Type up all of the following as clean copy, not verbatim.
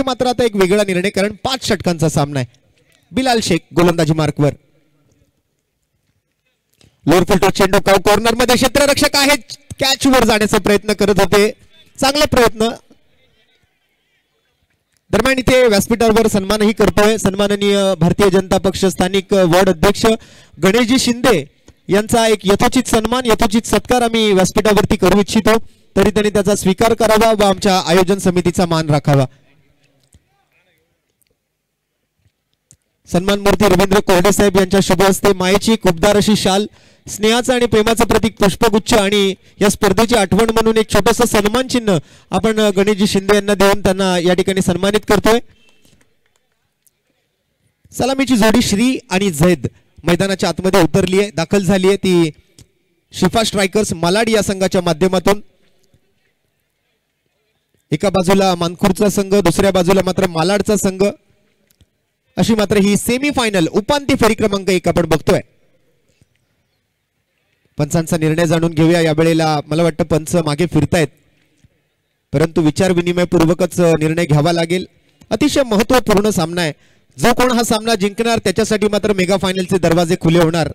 मात्र आता एक वेगळा निर्णय, कारण 5 षटकांचा सामना आहे. बिलाल शेख गोलंदाजी मार्कवर. लोअर फुलटॉस चेंडू कॉर्नर मध्ये क्षेत्ररक्षक आहेत, कॅच वर जाण्याचा प्रयत्न करत होते, चांगला प्रयत्न. दरम्यान इथे व्यासपीठावर सन्मानही करतोय सन्माननीय भारतीय जनता पक्ष स्थानिक वॉर्ड अध्यक्ष गणेशजी शिंदे यांचा एक यथोचित सन्मान, यथोचित सत्कार आम्ही व्यासपीठावरती करू इच्छितो. तरी त्यांनी त्याचा स्वीकार करावा व आमच्या आयोजन समितीचा मान राखावा. सन्मान मूर्ती रवींद्र कोरडे साहेब यांच्या शुभ हस्ते मायेची खूपदार अशी शाल, स्नेहाचं आणि प्रेमाचं प्रतीक पुष्पगुच्छ आणि या स्पर्धेची आठवण म्हणून एक छोटंसं सन्मान चिन्ह आपण गणेशजी शिंदे यांना देऊन त्यांना या ठिकाणी सन्मानित करतोय. सलामीची जोडी श्री आणि झैद मैदानाच्या आतमध्ये उतरली आहे, दाखल झाली आहे. ती शिफा स्ट्रायकर्स मालाड या संघाच्या माध्यमातून. एका बाजूला मानखुरचा संघ, दुसऱ्या बाजूला मात्र मालाडचा संघ. अशी मात्र ही सेमी फायनल उपांत्य फेरी क्रमांक 1 आपण बघतोय. पंचांचा निर्णय जाणून घेऊया. या वेळेला मला वाटतं पंच मागे फिरतायत, परंतु विचार विनिमय पूर्वकच निर्णय घ्यावा लागेल. अतिशय महत्त्वपूर्ण सामना आहे. जो कोण हा सामना जिंकणार त्याच्यासाठी मात्र मेगा फायनलचे दरवाजे खुले होणार.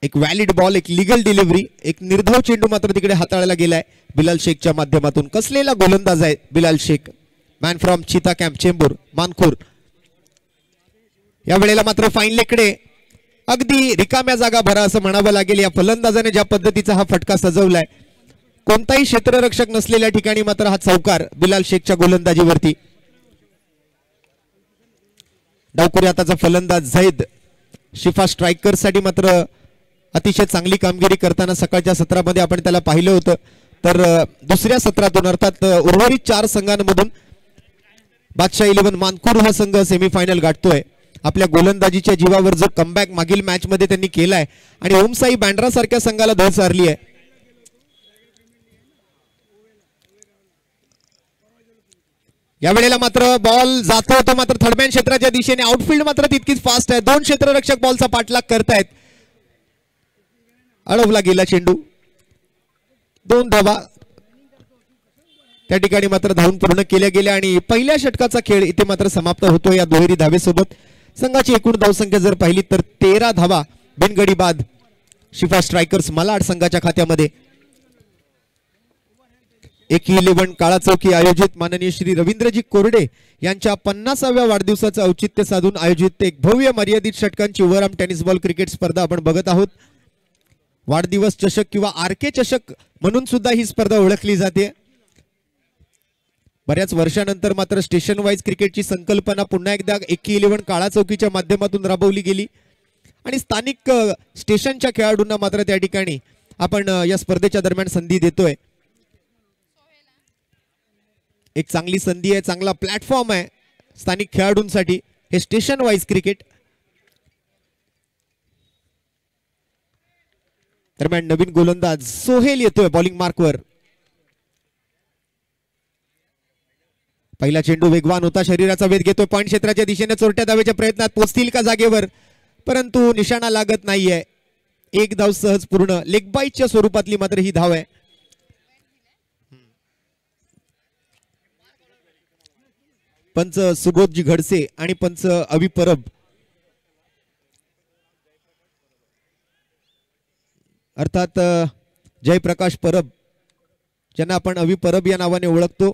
एक व्हॅलिड बॉल, एक लीगल डिलिव्हरी, एक निर्धाव चेंडू मात्र तिकडे हाताळला गेलाय बिलाल शेखच्या माध्यमातून. कसलेला गोलंदाज आहे बिलाल शेख, मॅन फ्रॉम चिता कॅम्प चेंबूर मानखुर. या वेळेला मात्र फाईन लेकडे अगदी रिकाम्या जागा भरा असं म्हणावं लागेल. या फलंदाजाने ज्या पद्धतीचा हा फटका सजवलाय, कोणताही क्षेत्ररक्षक नसलेल्या ठिकाणी मात्र हा चौकार बिलाल शेखच्या गोलंदाजीवरती. डावखुरी हाताचा फलंदाज झैद शिफा स्ट्रायकर्स साठी मात्र अतिशय चांगली कामगिरी करताना सकाळच्या सत्रामध्ये आपण त्याला पाहिलं होतं. तर दुसऱ्या सत्रातून अर्थात उर्वरित 4 संघांमधून बादशाह 11 मानखुर हा संघ सेमीफायनल गाठतोय. आपल्या गोलंदाजीच्या जीवावर जो कमबॅक मागील मॅच मध्ये त्यांनी केलाय आणि ओमसाई बँड्रा सारख्या संघाला धड सारली आहे. या वेळेला मात्र बॉल जातो होतो, मात्र थर्डमॅन क्षेत्राच्या दिशेने. आउटफील्ड मात्र तितकीच फास्ट आहे. 2 क्षेत्ररक्षक बॉलचा पाठलाग करतायत. अडवला गेला चेंडू. 2 धावा त्या ठिकाणी मात्र धावून पूर्ण केल्या गेल्या आणि पहिल्या षटकाचा खेळ इथे मात्र समाप्त होतो या दुहेरी धावेसोबत. संघाची एकूण धावसंख्या जर पाहिली तर 13 धावा बिनगडी बाद शिफा स्ट्रायकर्स मालाड संघाच्या खात्यामध्ये. एक 11 काळा चौकी आयोजित माननीय श्री रवींद्रजी कोरडे यांच्या 50व्या वाढदिवसाचं औचित्य साधून आयोजित एक भव्य मर्यादित षटकांची ओव्हरआर्म टेनिस बॉल क्रिकेट स्पर्धा आपण बघत आहोत. वाढदिवस चषक किंवा आरके चषक म्हणून सुद्धा ही स्पर्धा ओळखली जाते. बऱ्याच वर्षानंतर मात्र स्टेशन वाईज क्रिकेटची संकल्पना पुन्हा एकदा 11 काळा चौकीच्या माध्यमातून राबवली गेली आणि स्थानिक स्टेशनच्या खेळाडूंना मात्र त्या ठिकाणी आपण या स्पर्धेच्या दरम्यान संधी देतोय. एक चांगली संधी आहे, चांगला प्लॅटफॉर्म आहे स्थानिक खेळाडूंसाठी हे स्टेशन वाईज क्रिकेट. दरम्यान नवीन गोलंदाज सोहेल येतोय बॉलिंग मार्कवर. पहिला चेंडू वेगवान होता, शरीराचा वेध घेतोय, पॉइंट क्षेत्राच्या दिशेने चोरट्या धावेच्या प्रयत्नात पोहोचतील का जागेवर, परंतु निशाणा लागत नाहीये. 1 धाव सहज पूर्ण. लेग बाईटच्या स्वरूपातली मात्र ही धाव आहे. पंच सुबोधजी घडसे आणि पंच अवी परब अर्थात जयप्रकाश परब, ज्यांना आपण अवी परब या नावाने ओळखतो.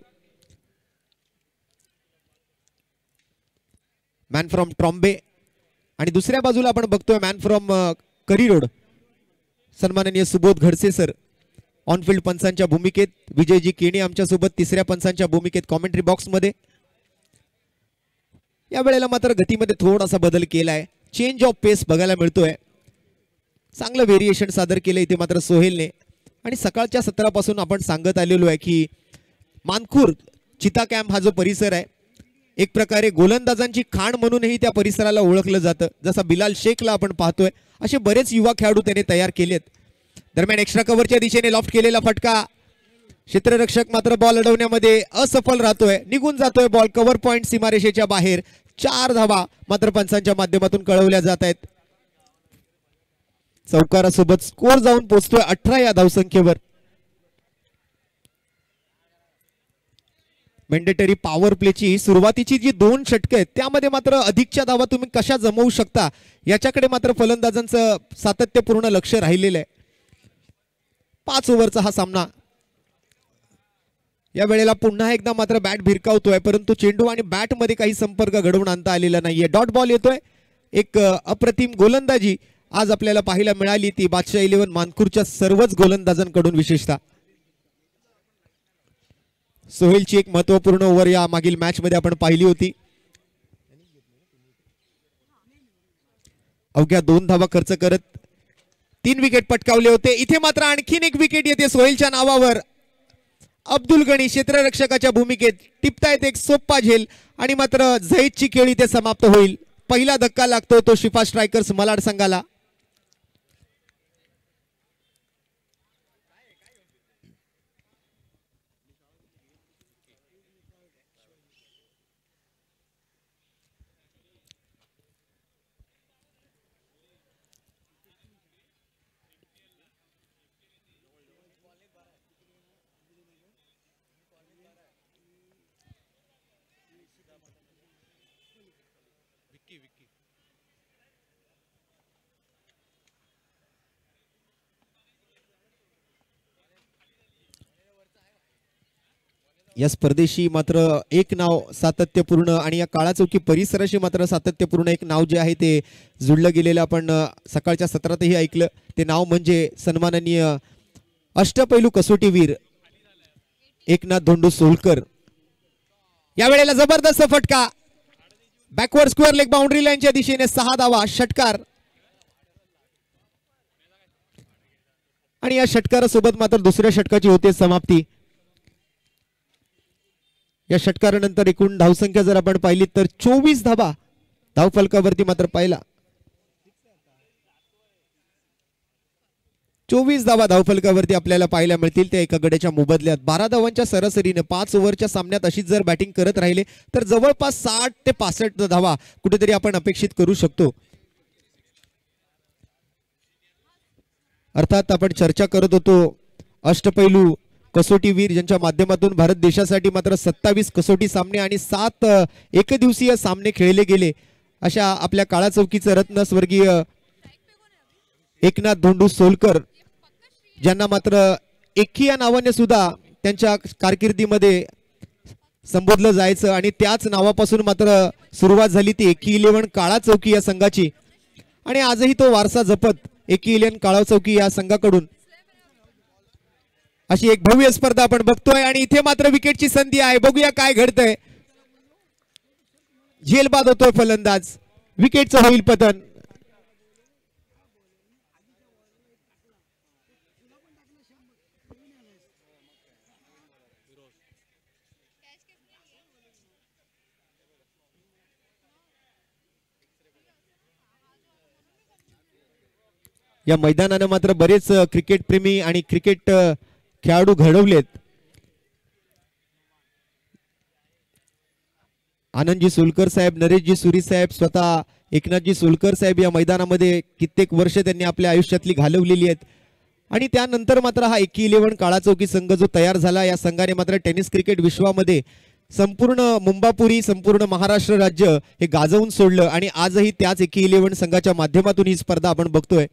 मॅन फ्रॉम ट्रॉम्बे आणि दुसऱ्या बाजूला आपण बघतोय मॅन फ्रॉम करी रोड सन्माननीय सुबोध घडसे सर ऑनफिल्ड पंचांच्या भूमिकेत. विजयजी केणी आमच्यासोबत 3ऱ्या पंचांच्या भूमिकेत कॉमेंट्री बॉक्स मध्ये. या वेळेला मात्र गतीमध्ये थोडासा बदल केलाय, चेंज ऑफ पेस बघायला मिळतोय. चांगलं व्हेरिएशन सादर केलं इथे मात्र सोहेलने. आणि सकाळच्या सत्रापासून आपण सांगत आलेलो आहे की मानखुर चिता कॅम्प हा जो परिसर आहे एक प्रकारे गोलंदाजांची खाण म्हणूनही त्या परिसराला ओळखलं जातं. जसा बिलाल शेखला आपण पाहतोय असे बरेच युवा खेळाडू त्याने तयार केलेत. दरम्यान एक्स्ट्रा कव्हरच्या दिशेने लॉफ्ट केलेला फटका, क्षेत्ररक्षक मात्र बॉल अडवण्यामध्ये असफल राहतोय, निघून जातोय बॉल कव्हर पॉइंट सीमारेषेच्या बाहेर. 4 धावा मात्र पंचांच्या माध्यमातून कळवल्या जात आहेत. चौकारासोबत स्कोर जाऊन पोहोचतोय 18 या धावसंख्येवर. मॅन्डेटरी पॉवर प्लेची सुरुवातीची जी 2 षटके आहेत त्यामध्ये मात्र अधिकच्या धावा तुम्ही कशा जमवू शकता याच्याकडे मात्र फलंदाजांचं सातत्यपूर्ण लक्ष राहिलेलं आहे. 5 ओव्हरचा हा सामना. या वेळेला पुन्हा एकदा मात्र बॅट भिरकावतोय परंतु चेंडू आणि बॅट मध्ये काही संपर्क घडवून आणता आलेला नाहीये. डॉट बॉल येतोय. एक अप्रतिम गोलंदाजी आज आपल्याला पाहायला मिळाली ती बादशाह 11 मानखुर्दच्या सर्वच गोलंदाजांकडून. विशेषतः सोहेलची एक महत्वपूर्ण ओव्हर या मागील मॅच मध्ये आपण पाहिली होती. अवघ्या 2 धावा खर्च करत 3 विकेट पटकावले होते. इथे मात्र आणखीन एक विकेट येते सोहेलच्या नावावर. अब्दुल गणी क्षेत्ररक्षकाच्या भूमिकेत टिपतायत एक सोप्पा झेल आणि मात्र झैदची खेळी ते समाप्त होईल. पहिला धक्का लागतोय तो शिफा स्ट्रायकर्स मलाड संघाला. या स्पर्धेशी मात्र एक नाव सातत्यपूर्ण आणि या काळाचौकी परिसराशी मात्र सातत्यपूर्ण एक नाव जे आहे ते जुळलं गेलेलं आपण सकाळच्या सत्रातही ऐकलं. ते नाव म्हणजे सन्माननीय अष्टपैलू कसोटीवीर एकनाथ धोंडू सोलकर. या वेळेला जबरदस्त फटका बॅकवर्ड स्क्वेअर लेग बाउंड्री लाईनच्या दिशेने 6 धावा षटकार. आणि या षटकारासोबत मात्र दुसऱ्या षटकाची होते समाप्ती. या षटकारानंतर एकूण धावसंख्या जर आपण पाहिली तर 24 धावा धावफलकावरती मात्र पाहिला. 24 धावा धावफलकावरती आपल्याला पाहायला मिळतील त्या एका गड्याच्या मोबदल्यात. 12 धावांच्या सरासरीने 5 ओव्हरच्या सामन्यात अशीच जर बॅटिंग करत राहिले तर जवळपास 60 ते 65 धावा कुठेतरी आपण अपेक्षित करू शकतो. अर्थात आपण चर्चा करत होतो अष्टपैलू कसोटीवीर ज्यांच्या माध्यमातून भारत देशासाठी मात्र 27 कसोटी सामने आणि 7 एकदिवसीय सामने खेळले गेले अशा आपल्या काळाचौकीचे रत्न स्वर्गीय एकनाथ धोंडू सोलकर ज्यांना मात्र एकी या नावाने सुद्धा त्यांच्या कारकिर्दीमध्ये संबोधलं जायचं आणि त्याच नावापासून मात्र सुरुवात झाली ती एकी 11 काळाचौकी या संघाची. आणि आजही तो वारसा जपत एकी 11 काळाचौकी या संघाकडून अशी एक भव्य स्पर्धा आपण बघतोय. आणि इथे मात्र विकेटची संधी आहे. बघूया काय घडतंय. झेलबाद होतोय फलंदाज. विकेटचं होईल पतन. या मैदानाने मात्र बरेच क्रिकेट प्रेमी आणि क्रिकेट खेळाडू घडवलेत. आनंदजी सोलकर साहेब, नरेशजी सुरी साहेब, स्वतः एकनाथजी सोलकर साहेब या मैदानामध्ये कित्येक वर्ष त्यांनी आपल्या आयुष्यातली घालवलेली आहेत. आणि त्यानंतर मात्र हा एकी 11 काळाचौकी संघ जो तयार झाला या संघाने मात्र टेनिस क्रिकेट विश्वामध्ये संपूर्ण मुंबापुरी संपूर्ण महाराष्ट्र राज्य हे गाजवून सोडलं. आणि आजही त्याच एकी 11 संघाच्या माध्यमातून ही स्पर्धा आपण बघतोय.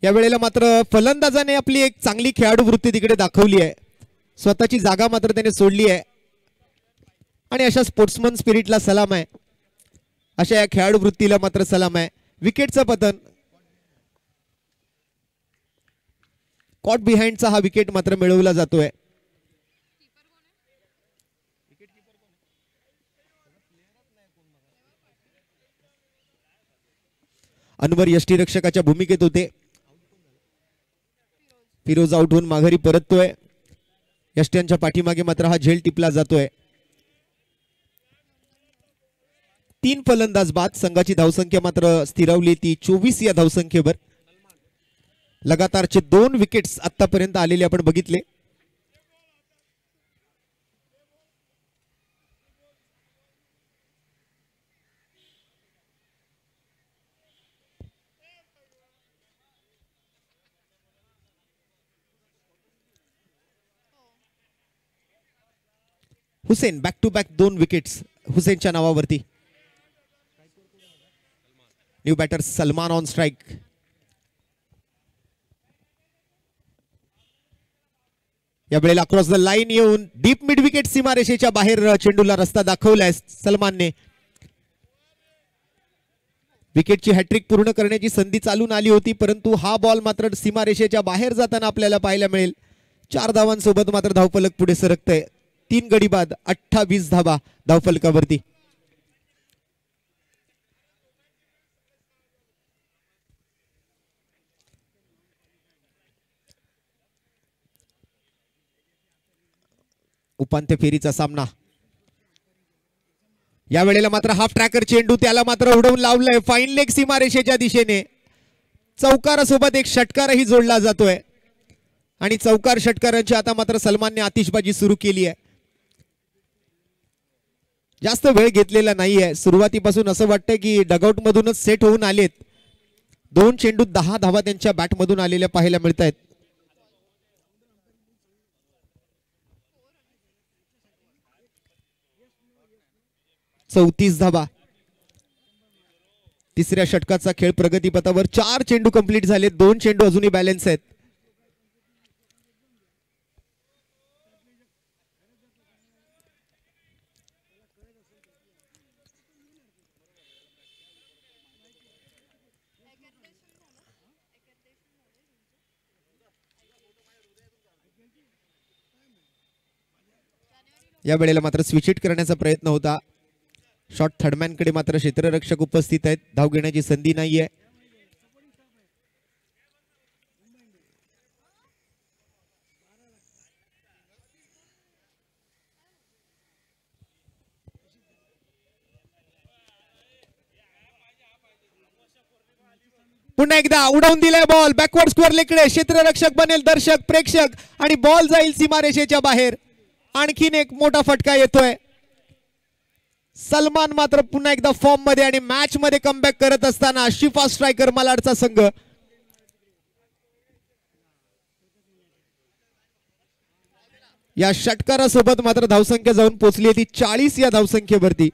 या वेळेला मात्र फलंदाजाने आपली एक चांगली खेळाडू वृत्ती तिकडे दाखवली आहे. स्वतःची जागा मात्र त्याने सोडली आहे आणि अशा स्पोर्ट्समन स्पिरिटला सलाम आहे. अशा या खेळाडू वृत्तीला मात्र सलाम आहे. विकेटचं पतन. कॉट बिहाइंडचा हा विकेट मात्र मिळवला जातोय. अनवर यष्टीरक्षकाच्या भूमिकेत होते. फिरोज आउट होऊन माघारी परततोय. यष्ट्यांच्या पाठीमागे मात्र हा झेल टिपला जातोय. 3 फलंदाज बाद. संघाची धावसंख्या मात्र स्थिरावली ती 24 या धावसंख्येवर. लगातारचे 2 विकेट्स आतापर्यंत आलेले आपण बघितले. Hussain back to back 2 wickets हुसेनच्या नावावरती. New batter Salman on strike. या वेळेला क्रॉस द लाईन येऊन डीप मिड विकेट सीमारेषेच्या बाहेर चेंडूला रस्ता दाखवलाय सलमानने. विकेटची हॅट्रिक पूर्ण करण्याची संधी चालून आली होती, परंतु हा बॉल मात्र सीमारेषेच्या बाहेर जाताना आपल्याला पाहायला मिळेल. 4 धावांसोबत मात्र धावफलक पुढे सरकतंय. 3 गडी बाद 28 धावा धावफलकावरती. उपांत्य फेरीचा सामना. या वेळेला मात्र हाफ ट्रॅकर चेंडू त्याला मात्र उडवून लावलंय फाईन लेग सीमारेषेच्या दिशेने. चौकारासोबत एक षटकारही जोडला जातोय आणि चौकार षटकारांची आता मात्र सलमानने आतिषबाजी सुरू केली आहे. जास्त वेळ घेतलेला नाहीये. सुरुवातीपासून असं वाटतंय की डगआउट मधूनच सेट होऊन आलेत. 2 चेंडू 10 धावा त्यांच्या बॅट मधून आलेल्या पाहायला मिळत आहेत. 34 धावा. तिसऱ्या षटकाचा खेळ प्रगतीपथावर. 4 चेंडू कंप्लीट झाले. 2 चेंडू अजूनही बॅलन्स आहेत. या वेळेला मात्र स्विच हिट करण्याचा प्रयत्न होता. शॉट थर्डमॅन कडे मात्र क्षेत्ररक्षक उपस्थित आहेत. धाव घेण्याची संधी नाहीये. पुन्हा एकदा उडवून दिलाय बॉल. बॅकवर्ड स्क्वेअर लेकडे. क्षेत्ररक्षक बनेल दर्शक प्रेक्षक आणि बॉल जाईल सीमारेषेच्या बाहेर. आणखीन एक मोठा फटका येतोय. सलमान मात्र पुन्हा एकदा फॉर्म मध्ये आणि मॅच मध्ये कमबॅक करत असताना शिफा स्ट्रायकर मालाडचा संघ. या षटकारासोबत मात्र धावसंख्या जाऊन पोहोचली ती 40 या धावसंख्येवरती.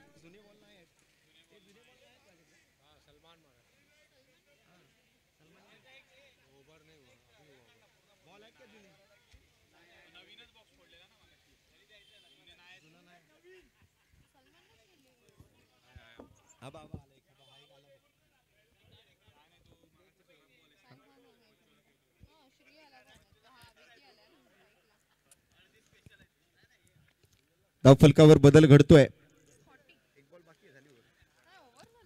धावफलकावर बदल घडतोय.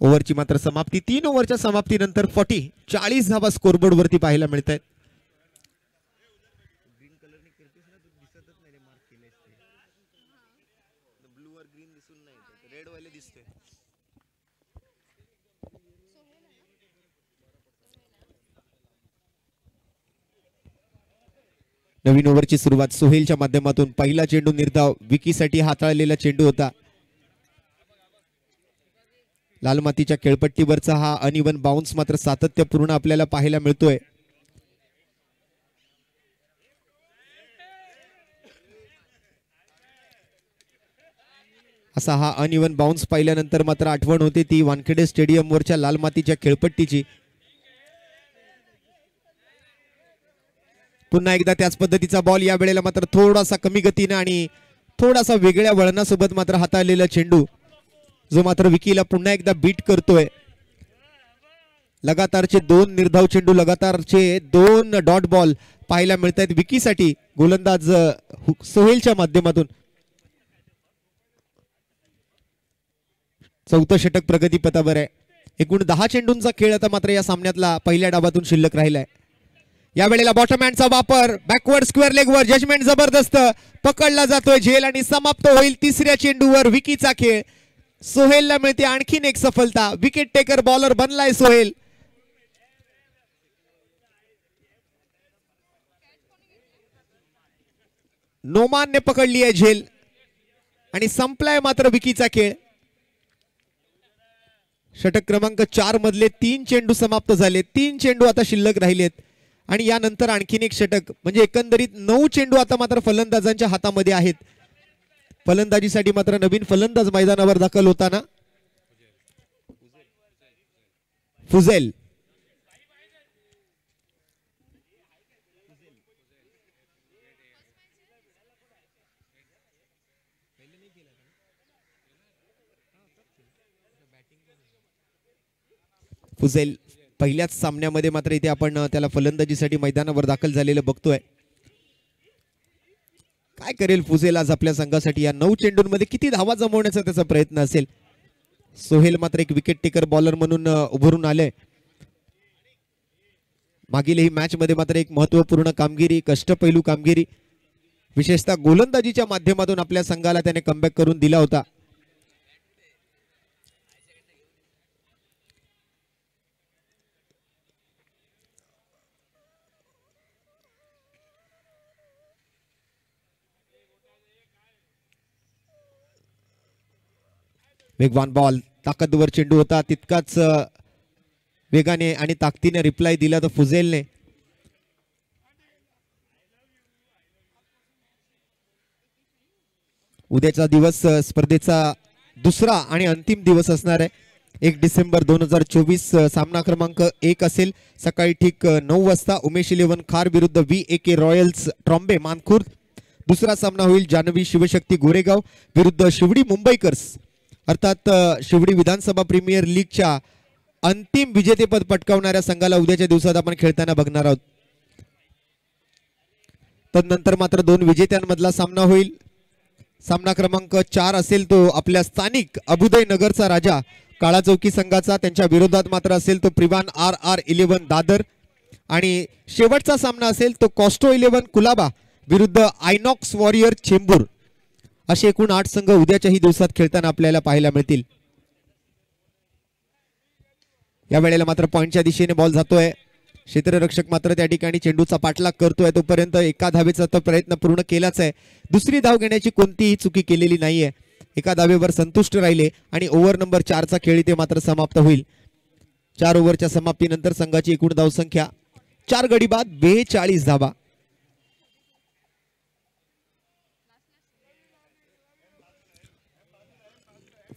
ओव्हरची मात्र समाप्ती. 3 ओव्हरच्या समाप्तीनंतर 40 धावा स्कोरबोर्ड वरती पाहायला मिळत आहेत. नवीन ओव्हरची सुरुवात सोहेलच्या माध्यमातून. पहिला चेंडू निर्धाव विकीसाठी हाताळलेला चेंडू होता. लाल मातीच्या खेळपट्टीवरचा हा अनइव्हन बाउन्स मात्र सातत्यपूर्ण आपल्याला पाहायला मिळतोय. असा हा अनइव्हन बाउन्स पाहिल्यानंतर मात्र आठवण होते ती वानखेडे स्टेडियमवरच्या लाल मातीच्या खेळपट्टीची. पुन्हा एकदा त्याच पद्धतीचा बॉल. या वेळेला मात्र थोडासा कमी गतीने आणि थोडासा वेगळ्या वळणासोबत मात्र हाताळलेला चेंडू जो मात्र विकीला पुन्हा एकदा बीट करतोय. लगातारचे 2 निर्धाव चेंडू, लगातारचे 2 डॉट बॉल पाहायला मिळत आहेत विकीसाठी. गोलंदाज सोहेलच्या माध्यमातून. 4थं षटक प्रगतीपथावर आहे. एकूण 10 चेंडूंचा खेळ आता मात्र या सामन्यातला पहिल्या डावातून शिल्लक राहिलाय. या वेळेला बॉटम हँडचा वापर. बॅकवर्ड स्क्वेअर लेगवर जजमेंट जबरदस्त. पकडला जातोय झेल आणि समाप्त होईल 3ऱ्या चेंडूवर विकीचा खेळ. सोहेलला मिळते आणखीन एक सफलता. विकेट टेकर बॉलर बनलाय सोहेल. नोमानने पकडली आहे झेल आणि संपलाय मात्र विकीचा खेळ. षटक क्रमांक 4 मधले 3 चेंडू समाप्त झाले. 3 चेंडू आता शिल्लक राहिलेत आणि यानंतर आणखीन एक षटक. म्हणजे एकंदरीत 9 चेंडू आता मात्र फलंदाजांच्या हातामध्ये आहेत. फलंदाजीसाठी मात्र नवीन फलंदाज मैदानावर दाखल होताना फुझेल. फुझेल पहिल्याच सामन्यामध्ये मात्र इथे आपण त्याला फलंदाजीसाठी मैदानावर दाखल झालेलं बघतोय. काय करेल फुझेल आज आपल्या संघासाठी? या 9 चेंडूंमध्ये किती धावा जमवण्याचा त्याचा प्रयत्न असेल. सोहेल मात्र एक विकेट टेकर बॉलर म्हणून उभरून आले. मागील ही मॅच मध्ये मात्र एक महत्वपूर्ण कामगिरी, कष्टपैलू कामगिरी, विशेषतः गोलंदाजीच्या माध्यमातून आपल्या संघाला त्याने कमबॅक करून दिला होता. वेगवान बॉल, ताकदवर चेंडू होता, तितकाच वेगाने आणि ताकदीने रिप्लाय दिला तो फुझेलने. उद्याचा दिवस स्पर्धेचा दुसरा आणि अंतिम दिवस असणार आहे. 1 डिसेंबर 2024 सामना क्रमांक 1 असेल सकाळी ठीक 9 वाजता उमेश 11 खार विरुद्ध VAK रॉयल्स ट्रॉम्बे मानखुर्द. दुसरा सामना होईल जानवी शिवशक्ती गोरेगाव विरुद्ध शिवडी मुंबईकर्स, अर्थात शिवडी विधानसभा प्रीमियर लीगच्या अंतिम विजेतेपद पटकावणाऱ्या संघाला उद्याच्या दिवसात आपण खेळताना बघणार आहोत. तदनंतर मात्र 2 विजेत्यांमधला सामना होईल. सामना क्रमांक 4 असेल तो आपल्या स्थानिक अबुदय नगरचा राजा काळा चौकी संघाचा, त्यांच्या विरोधात मात्र असेल तो प्रिवान RR11 दादर. आणि शेवटचा सामना असेल तो कॉस्टो 11 कुलाबा विरुद्ध आयनॉक्स वॉरियर चेंबूर. असे एकूण 8 संघ उद्याच्याही दिवसात खेळताना आपल्याला पाहायला मिळतील. या वेळेला मात्र पॉइंटच्या दिशेने बॉल जातोय. क्षेत्ररक्षक मात्र त्या ठिकाणी चेंडूचा पाठलाग करतोय. तोपर्यंत एका धावेचा तो प्रयत्न पूर्ण केलाच आहे. दुसरी धाव घेण्याची कोणतीही चुकी केलेली नाहीये. एका धावेवर संतुष्ट राहिले आणि ओव्हर नंबर 4चा खेळ इथे मात्र समाप्त होईल. 4 ओव्हरच्या समाप्तीनंतर संघाची एकूण धावसंख्या 4 गडी बाद 42 धावा.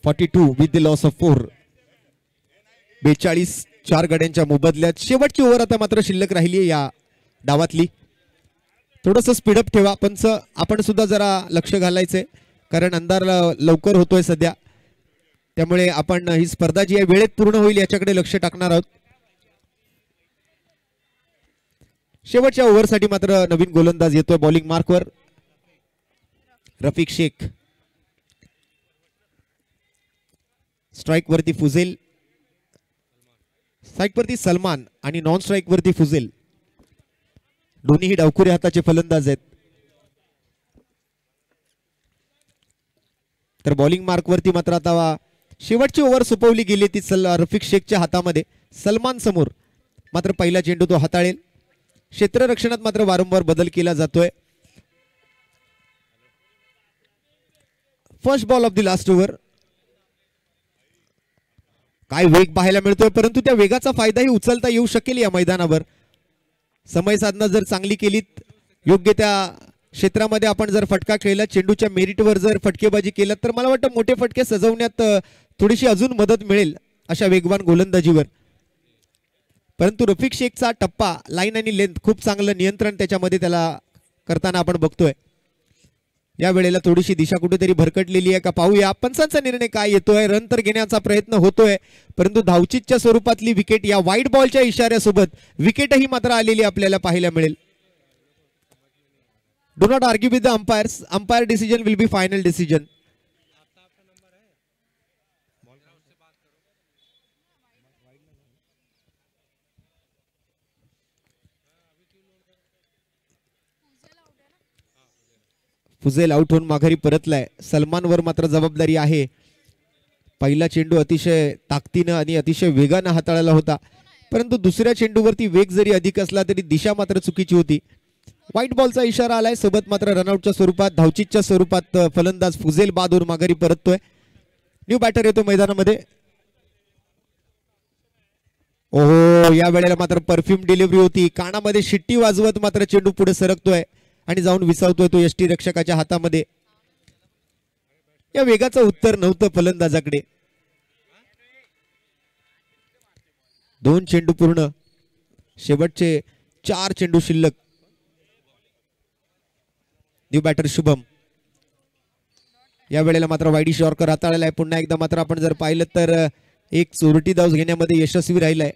With the loss of 4. 42 4 गड्यांच्या मोबदल्यात शेवटची ओव्हर आता मात्र शिल्लक राहिली या डावातली. थोडंसं स्पीडअप ठेवा, पण आपण सुद्धा जरा लक्ष घालायचंय कारण अंधार लवकर होतोय सध्या. त्यामुळे आपण ही स्पर्धा जी आहे वेळेत पूर्ण होईल याच्याकडे लक्ष टाकणार आहोत. शेवटच्या ओव्हरसाठी मात्र नवीन गोलंदाज येतोय बॉलिंग मार्कवर, रफिक शेख. स्ट्राइक वरती फुझेल, स्ट्राइक वरती सलमान आणि नॉन स्ट्राइक वरती फुझेल. दोन्ही डावखुरे हाताचे फलंदाज आहेत. तर बॉलिंग मार्क वरती मात्र आता शेवटची ओव्हर सोपवली गेली ती रफिक शेखच्या हातामध्ये. सलमान समोर मात्र पहिला चेंडू तो हाताळेल. क्षेत्ररक्षणात मात्र वारंवार बदल केला जातोय. First ball of the last over. काय वेग पाहायला मिळतोय, परंतु त्या वेगाचा फायदाही उचलता येऊ शकेल या मैदानावर. समय साधना जर चांगली केलीत, योग्य त्या क्षेत्रामध्ये आपण जर फटका खेळला, चेंडूच्या मेरिटवर जर फटकेबाजी केलं तर मला वाटतं मोठे फटके सजवण्यात थोडीशी अजून मदत मिळेल अशा वेगवान गोलंदाजीवर. परंतु रफिक शेखचा टप्पा, लाईन आणि लेंथ खूप चांगलं नियंत्रण त्याच्यामध्ये त्याला करताना आपण बघतोय. या वेळेला थोडीशी दिशा कुठेतरी भरकटलेली आहे का पाहूया. पंचांचा निर्णय काय येतोय. रन तर घेण्याचा प्रयत्न होतोय, परंतु धावचीतच्या स्वरूपातली विकेट या व्हाईट बॉलच्या इशाऱ्यासोबत विकेटही मात्र आलेली आपल्याला पाहायला मिळेल. Do not argue with the umpires. Umpire decision will be final decision. Fuzail out होऊन माघारी परतलाय. सलमानवर मात्र जबाबदारी आहे. पहिला चेंडू अतिशय ताकदीनं आणि अतिशय वेगानं हाताळला होता, परंतु दुसऱ्या चेंडूवरती वेग जरी अधिक असला तरी दिशा मात्र चुकीची होती. व्हाईट बॉलचा इशारा आलाय. सोबत मात्र रनआउटच्या स्वरूपात, धावचीतच्या स्वरूपात फलंदाज फुझेल बाद होऊन माघारी परततोय. न्यू बॅटर येतो मैदानामध्ये. ओहो, या वेळेला मात्र परफ्यूम डिलिव्हरी होती. कानामध्ये शिट्टी वाजवत मात्र चेंडू पुढे सरकतोय आणि जाऊन विसावतोय तो यष्टी रक्षकाच्या हातामध्ये. या वेगाचं उत्तर नव्हतं फलंदाजाकडे. 2 चेंडू पूर्ण, शेवटचे 4 चेंडू शिल्लक. न्यू बॅटर शुभम या वेळेला मात्र वाईडी शॉर्कर हाताळलेला आहे. पुन्हा एकदा मात्र आपण जर पाहिलं तर एक चोरटी धाव घेण्यामध्ये यशस्वी राहिलाय.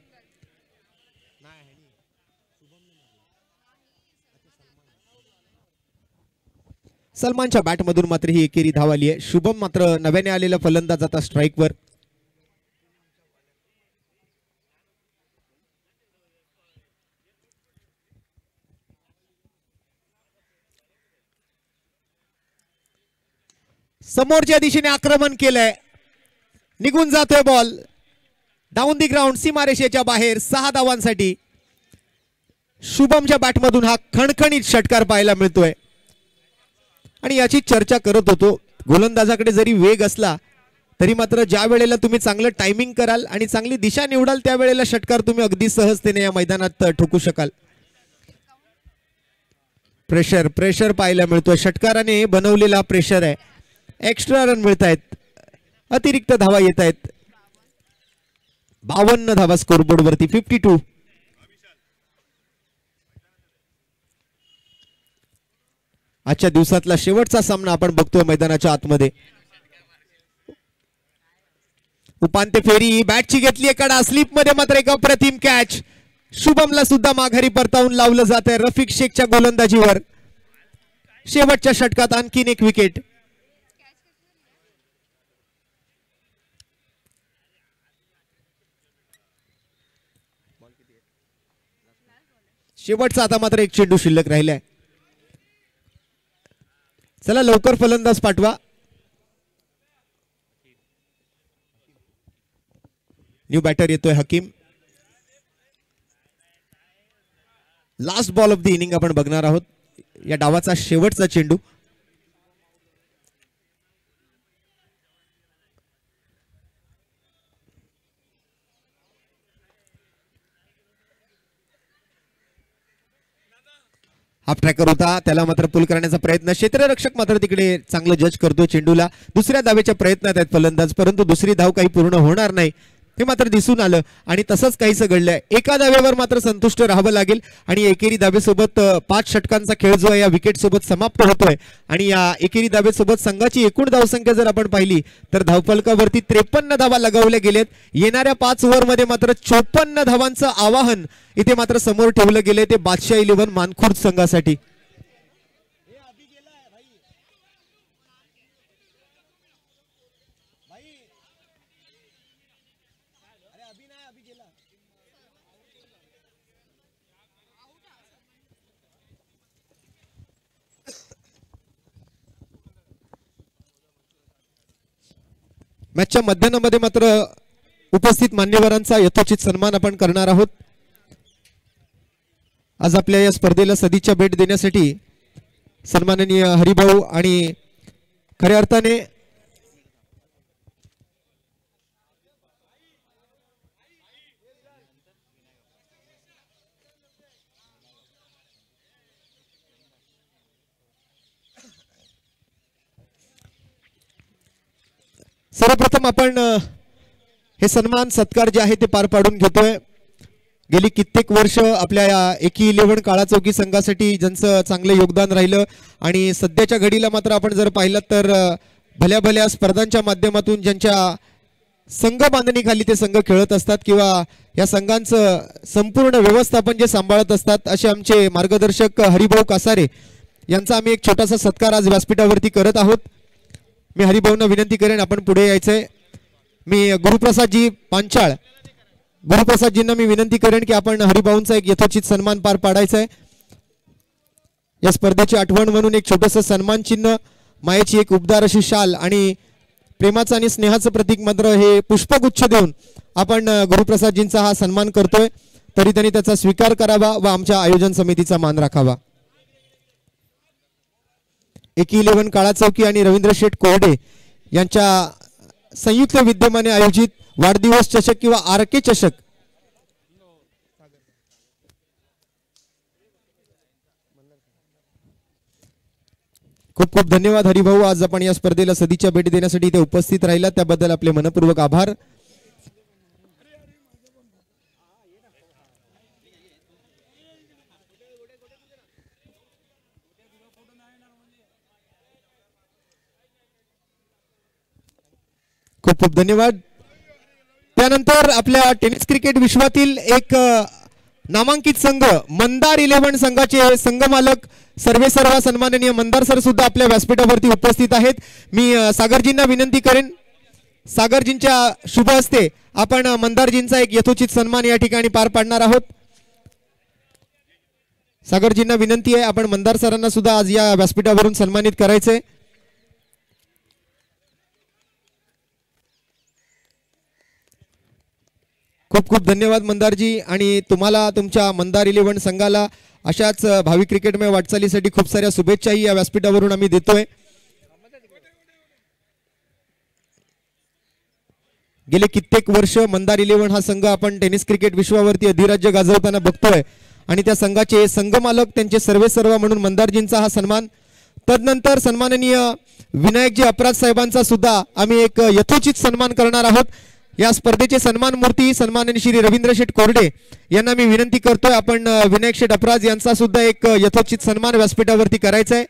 सलमानच्या बॅटमधून मात्र ही एकेरी धाव आली आहे. शुभम मात्र नव्याने आलेला फलंदाज आता स्ट्राईकवर. समोरच्या दिशेने आक्रमण केलंय, निघून जातोय बॉल डाऊन दी ग्राउंड, सीमारेषेच्या बाहेर. 6 धावांसाठी शुभमच्या बॅटमधून हा खणखणीत षटकार पाहायला मिळतोय. आणि याची चर्चा करत होतो, गोलंदाजाकडे जरी वेग असला तरी मात्र ज्या वेळेला तुम्ही चांगलं टायमिंग कराल आणि चांगली दिशा निवडाल त्यावेळेला षटकार तुम्ही अगदी सहजतेने या मैदानात ठोकू शकाल. प्रेशर प्रेशर पाहायला मिळतोय, षटकाराने बनवलेला प्रेशर आहे. एक्स्ट्रा रन मिळत आहेत, अतिरिक्त धावा येत आहेत. 52 धावा स्कोरबोर्ड वरती. 52. आजच्या दिवसातला शेवटचा सामना आपण बघतोय मैदानाच्या आतमध्ये. उपांत्य फेरी बॅटची घेतली कडा, स्लिप मध्ये मात्र एक अप्रतिम कॅच. शुभमला सुद्धा माघारी परतावून लावलं जात आहे रफिक शेखच्या गोलंदाजीवर. शेवटच्या षटकात आणखीन एक विकेट. शेवटचा आता मात्र एक चेंडू शिल्लक राहिलाय. चला लवकर फलंदाज पाठवा. न्यू बॅटर येतोय Hakim. Last ball of the inning आपण बघणार आहोत. या डावाचा शेवटचा चेंडू. हाफ ट्रॅकर होता, त्याला मात्र पुल करण्याचा प्रयत्न. क्षेत्ररक्षक मात्र तिकडे चांगलं जज करतोय चेंडूला. दुसऱ्या धावेच्या प्रयत्नात आहेत फलंदाज, परंतु दुसरी धाव काही पूर्ण होणार नाही हे मात्र दिसून आलं. आणि तसंच काहीसं घडलंय. एका धावेवर मात्र संतुष्ट राहावं लागेल आणि एकेरी धावेसोबत 5 षटकांचा खेळ जो आहे या विकेट सोबत समाप्त होतोय. आणि या एकेरी धावेसोबत संघाची एकूण धावसंख्या जर आपण पाहिली तर धावफलकावरती 53 धावा लगावल्या गेलेत. येणाऱ्या 5 ओव्हर मध्ये मात्र 54 धावांचं आवाहन इथे मात्र समोर ठेवलं गेले ते बादशाह 11 मानखुर्द संघासाठी. मॅचच्या मध्यानामध्ये मात्र उपस्थित मान्यवरांचा यथोचित सन्मान आपण करणार आहोत. आज आपल्या या स्पर्धेला सदिच्छा भेट देण्यासाठी सन्माननीय हरिभाऊ आणि खऱ्या अर्थाने सर्वप्रथम आपण हे सन्मान सत्कार जे आहे ते पार पाडून घेतोय. गेली कित्येक वर्ष आपल्या या एकी 11 काळाचौकी संघासाठी ज्यांचं चांगलं योगदान राहिलं आणि सध्याच्या घडीला मात्र आपण जर पाहिलं तर भल्या भल्या स्पर्धांच्या माध्यमातून ज्यांच्या संघ बांधणीखाली ते संघ खेळत असतात किंवा या संघांचं संपूर्ण व्यवस्थापन जे सांभाळत असतात असे आमचे मार्गदर्शक हरिभाऊ कासारे यांचा आम्ही एक छोटासा सत्कार आज व्यासपीठावरती करत आहोत. मी हरिभाऊंना विनंती करेन आपण पुढे यायचंय. मी गुरुप्रसादजी पांचाळ, गुरुप्रसादजींना मी विनंती करेन की आपण हरिभाऊंचा एक यथोचित सन्मान पार पाडायचा आहे. या स्पर्धेची आठवण म्हणून एक छोटंसं सन्मान चिन्ह, मायेची एक उबदार अशी शाल आणि प्रेमाचं आणि स्नेहाचं प्रतीक मात्र हे पुष्पगुच्छ देऊन आपण गुरुप्रसादजींचा हा सन्मान करतोय. तरी त्यांनी त्याचा स्वीकार करावा व आमच्या आयोजन समितीचा मान राखावा. एकी 11 काळाचौकी आणि रवींद्र शेठ कोरडे यांच्या संयुक्त विद्यमाने आयोजित वाढदिवस चषक किंवा आरके चषक खूप खूप धन्यवाद हरिभाऊ, आज आपण या स्पर्धेला सदिच्छा भेट देण्यासाठी इथे उपस्थित राहिला त्याबद्दल आपले मनपूर्वक आभार. खूप खूप धन्यवाद. त्यानंतर आपल्या टेनिस क्रिकेट विश्वातील एक नामांकित संघ मंदार 11 संघाचे संघ मालक सर्वेसर्वा सन्माननीय मंदार सर सुद्धा आपल्या व्यासपीठावरती उपस्थित आहेत. मी सागरजींना विनंती करेन, सागरजींच्या शुभ हस्ते आपण मंदारजींचा एक यथोचित सन्मान या ठिकाणी पार पाडणार आहोत. सागरजींना विनंती आहे, आपण मंदार सरांना सुद्धा आज या व्यासपीठावरून सन्मानित करायचंय. खूप खूप धन्यवाद मंदारजी, आणि तुम्हाला तुमच्या मंदार 11 संघाला अशाच भावी क्रिकेटमय वाटचालीसाठी खूप साऱ्या शुभेच्छाही या व्यासपीठावरून आम्ही देतोय. गेले कित्येक वर्ष मंदार 11 हा संघ आपण टेनिस क्रिकेट विश्वावरती अधिराज्य गाजवताना बघतोय, आणि त्या संघाचे संघ मालक त्यांचे सर्वेसर्वा म्हणून मंदारजींचा हा सन्मान. तदनंतर सन्माननीय विनायकजी अपराध साहेबांचा सुद्धा आम्ही एक यथोचित सन्मान करणार आहोत. या स्पर्धेचे सन्मान मूर्ती सन्माननीय श्री रवींद्र शेठ कोरडे यांना मी विनंती करतोय, आपण विनायक शेठ अपराध यांचा सुद्धा एक यथोचित सन्मान व्यासपीठावरती करायचा आहे.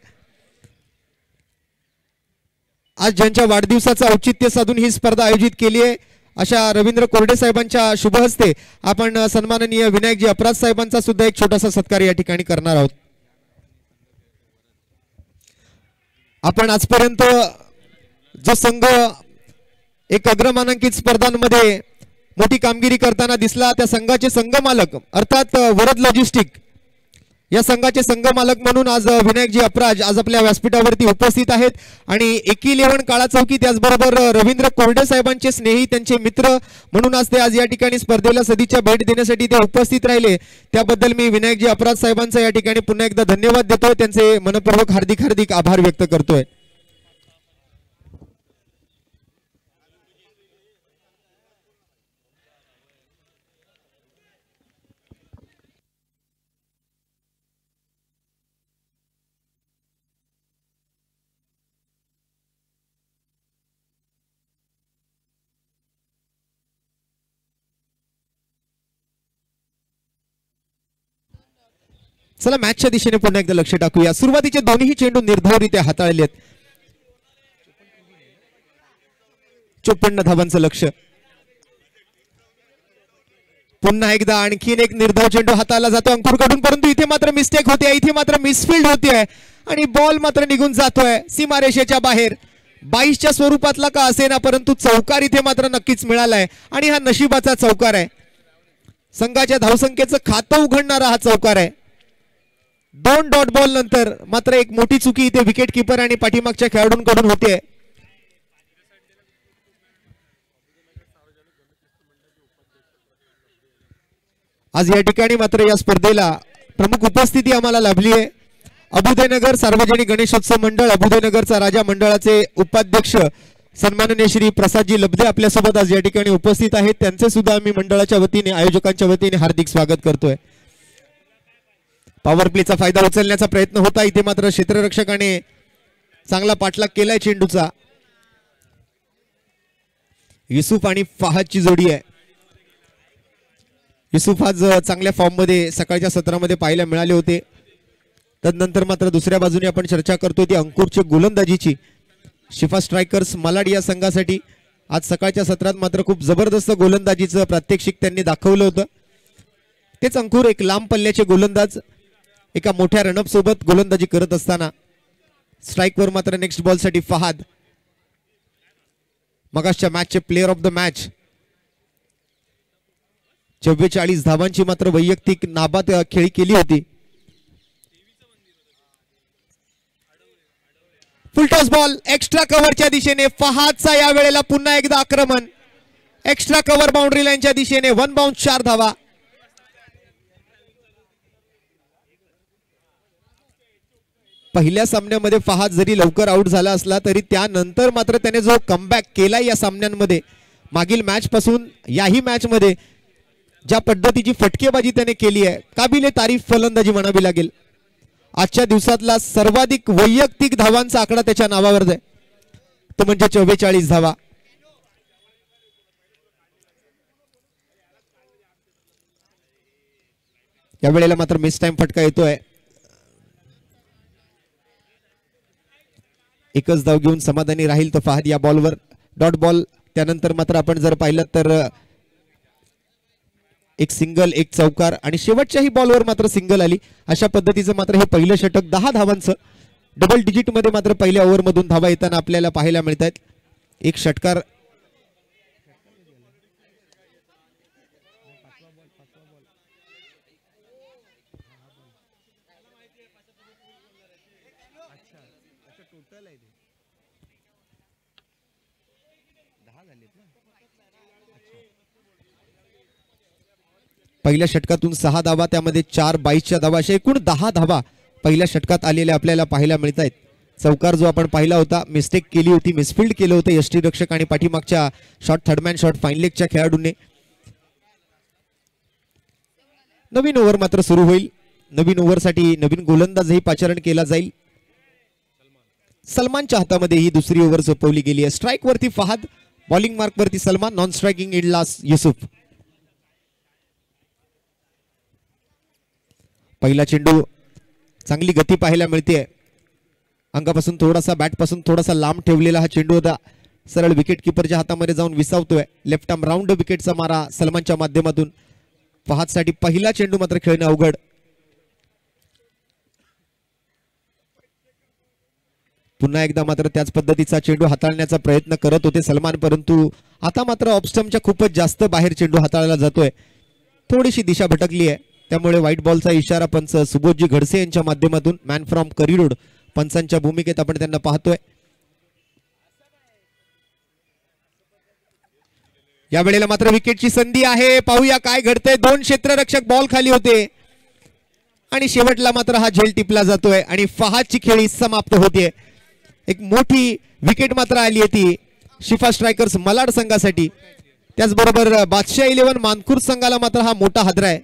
आज ज्यांच्या वाढदिवसाचं औचित्य साधून ही स्पर्धा आयोजित केली आहे अशा रवींद्र कोरडे साहेबांच्या शुभ हस्ते आपण सन्माननीय विनायकजी अपराध साहेबांचा सुद्धा एक छोटासा सत्कार या ठिकाणी करणार आहोत. आपण आजपर्यंत जो संघ एक अग्रमानांकित स्पर्धांमध्ये मोठी कामगिरी करताना दिसला, त्या संघाचे संघ मालक अर्थात वरद लॉजिस्टिक या संघाचे संघ मालक म्हणून आज विनायकजी अपराज आज आपल्या व्यासपीठावरती उपस्थित आहेत. आणि एकी 11 काळा चौकी, त्याचबरोबर रवींद्र कोरडे साहेबांचे स्नेही, त्यांचे मित्र म्हणून आज ते आज या ठिकाणी स्पर्धेला सदिच्छा भेट देण्यासाठी ते उपस्थित राहिले. त्याबद्दल मी विनायकजी अपराज साहेबांचा या ठिकाणी पुन्हा एकदा धन्यवाद देतोय, त्यांचे मनपूर्वक हार्दिक हार्दिक आभार व्यक्त करतोय. चला मॅचच्या दिशेने पुन्हा एकदा लक्ष टाकूया. सुरुवातीचे दोन्ही चेंडू निर्धावरित्या हाताळलेत. 54 धावांचं लक्ष. पुन्हा एकदा आणखीन एक निर्धाव चेंडू हाताळला जातो अंकुरकडून, परंतु इथे मात्र मिस्टेक होते, इथे मात्र मिसफिल्ड होते आणि बॉल मात्र निघून जातोय सीमारेषेच्या बाहेर. 22च्या स्वरूपातला का असेना, परंतु चौकार इथे मात्र नक्कीच मिळालाय आणि हा नशिबाचा चौकार आहे. संघाच्या धावसंख्येचं खातं उघडणारा हा चौकार आहे. 2 डॉट बॉल नंतर मात्र एक मोठी चुकी इथे विकेट किपर आणि पाठीमागच्या खेळाडूंकडून होते. आज या ठिकाणी मात्र या स्पर्धेला प्रमुख उपस्थिती आम्हाला लाभली आहे. अभुदयनगर सार्वजनिक गणेशोत्सव मंडळ, अभुदयनगरचा राजा मंडळाचे उपाध्यक्ष सन्माननीय श्री प्रसादजी लब्धे आपल्यासोबत आज या ठिकाणी उपस्थित आहेत. त्यांचे सुद्धा आम्ही मंडळाच्या वतीने, आयोजकांच्या वतीने हार्दिक स्वागत करतोय. पॉवर प्लेचा फायदा उचलण्याचा प्रयत्न होता, इथे मात्र क्षेत्ररक्षकाने चांगला पाठलाग केलाय चेंडूचा. युसुफ आणि फहादची जोडी आहे. युसुफ आज चांगल्या फॉर्म मध्ये सकाळच्या सत्रामध्ये पाहायला मिळाले होते. तदनंतर मात्र दुसऱ्या बाजूने आपण चर्चा करतोय ती अंकुरच्या गोलंदाजीची. शिफा स्ट्रायकर्स मालाड या संघासाठी आज सकाळच्या सत्रात मात्र खूप जबरदस्त गोलंदाजीचं प्रात्यक्षिक त्यांनी दाखवलं होतं. तेच अंकुर एक लांब पल्ल्याचे गोलंदाज एका मोठ्या रनअप सोबत गोलंदाजी करत असताना स्ट्राइकवर मात्र नेक्स्ट बॉल साठी फहाद, मगाशच्या मॅचचे प्लेयर ऑफ द मॅच. 44 धावांची मात्र वैयक्तिक नाबाद खेळी केली होती. फुलटॉस बॉल एक्स्ट्रा कव्हरच्या दिशेने फहादचा या वेळेला पुन्हा एकदा आक्रमण. एक्स्ट्रा कव्हर बाउंड्री लाईनच्या दिशेने 1 बाउन्स 4 धावा. पहिल्या सामन्यामध्ये फहाद जरी लवकर आउट झाला असला तरी त्यानंतर मात्र त्याने जो कमबॅक केला या सामन्यांमध्ये, मागील मॅच पासून याही मॅच मध्ये ज्या पद्धतीची फटकेबाजी त्याने केली आहे, काबिले तारीफ फलंदाजी म्हणावी लागेल. आजच्या दिवसातला सर्वाधिक वैयक्तिक धावांचा आकडा त्याच्या नावावर आहे, तो म्हणजे 44 धावा. या वेळेला मात्र मिस टाइम फटका येतोय. एकच धाव घेऊन समाधानी राहील तो फहाद या बॉलवर. Dot ball. त्यानंतर मात्र आपण जर पाहिलं तर एक सिंगल, एक चौकार आणि शेवटच्याही बॉलवर मात्र सिंगल आली. अशा पद्धतीचं मात्र हे पहिलं षटक 10 धावांचं डबल डिजिट मध्ये मात्र पहिल्या ओव्हर मधून धावा येताना आपल्याला पाहायला मिळत आहेत. एक षटकार पहिल्या षटकातून 6 धावा, त्यामध्ये 4 22च्या धावा, अशा एकूण 10 धावा पहिल्या षटकात आलेल्या आपल्याला पाहायला मिळत आहेत. चौकार जो आपण पाहिला होता, मिस्टेक केली होती, मिसफिल्ड केलं होतं यष्टीरक्षक आणि पाठीमागच्या शॉट थर्डमॅन शॉट फाईन लेगच्या खेळाडूंनी. नवीन ओव्हर मात्र सुरू होईल. नवीन ओव्हरसाठी नवीन गोलंदाजही पाचारण केला जाईल. सलमानच्या हातामध्ये ही दुसरी ओव्हर सोपवली गेली आहे. स्ट्राईक वरती फहाद, बॉलिंग मार्क वरती सलमान, नॉन स्ट्रायकिंग एंडला युसुफ. पहिला चेंडू चांगली गती पाहायला मिळते. अंगापासून थोडासा, बॅटपासून थोडासा लांब ठेवलेला हा चेंडू होता. सरळ विकेट किपरच्या हातामध्ये जाऊन विसावतोय. लेफ्ट आर्म राऊंड विकेटचा मारा सलमानच्या माध्यमातून. फहादसाठी पहिला चेंडू मात्र खेळणं अवघड. पुन्हा एकदा मात्र त्याच पद्धतीचा चेंडू हाताळण्याचा प्रयत्न करत होते सलमान, परंतु आता मात्र ऑफस्टम्पच्या खूपच जास्त बाहेर चेंडू हाताळला जातोय. थोडीशी दिशा भटकली आहे, त्यामुळे व्हाईट बॉलचा इशारा पंच सुबोधजी घडसे यांच्या माध्यमातून मॅन फ्रॉम करिरोड पंचांच्या भूमिकेत आपण त्यांना पाहतोय. या वेळेला मात्र विकेटची संधी आहे. पाहूया काय घडतंय. 2 क्षेत्ररक्षक बॉल खाली होते आणि शेवटला मात्र हा झेल टिपला जातोय आणि फहादची खेळी समाप्त होते. एक मोठी विकेट मात्र आली होती शिफा स्ट्रायकर्स मलाड संघासाठी. त्याचबरोबर बादशाह 11 मानखुर्द संघाला मात्र हा मोठा हादरा आहे.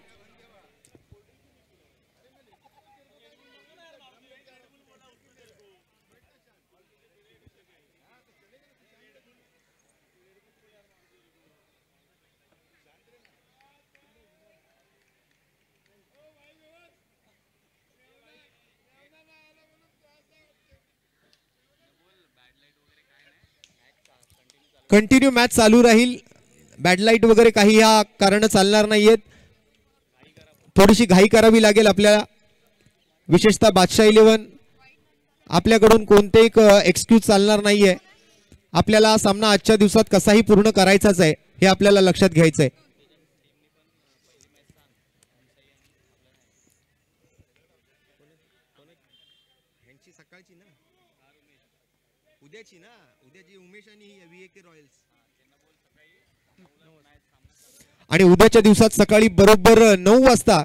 कंटिन्यू मॅच चालू राहील. बॅडलाईट वगैरे काही ह्या कारण चालणार नाहीयेत. थोडीशी घाई करावी लागेल आपल्याला, विशेषतः बादशाह 11 आपल्याकडून कोणतेही एक्सक्यूज चालणार नाहीये. आपल्याला सामना आजच्या दिवसात कसाही पूर्ण करायचाच आहे, हे आपल्याला लक्षात घ्यायचंय. आणि उद्याच्या दिवसात सकाळी बरोबर 9 वाजता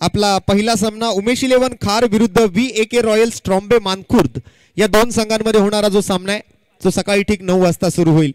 आपला पहिला सामना उमेश 11 खार विरुद्ध VAK रॉयल्स ट्रॉम्बे मानखुर्द या 2 संघांमध्ये होणारा जो सामना आहे तो सकाळी ठीक 9 वाजता सुरू होईल.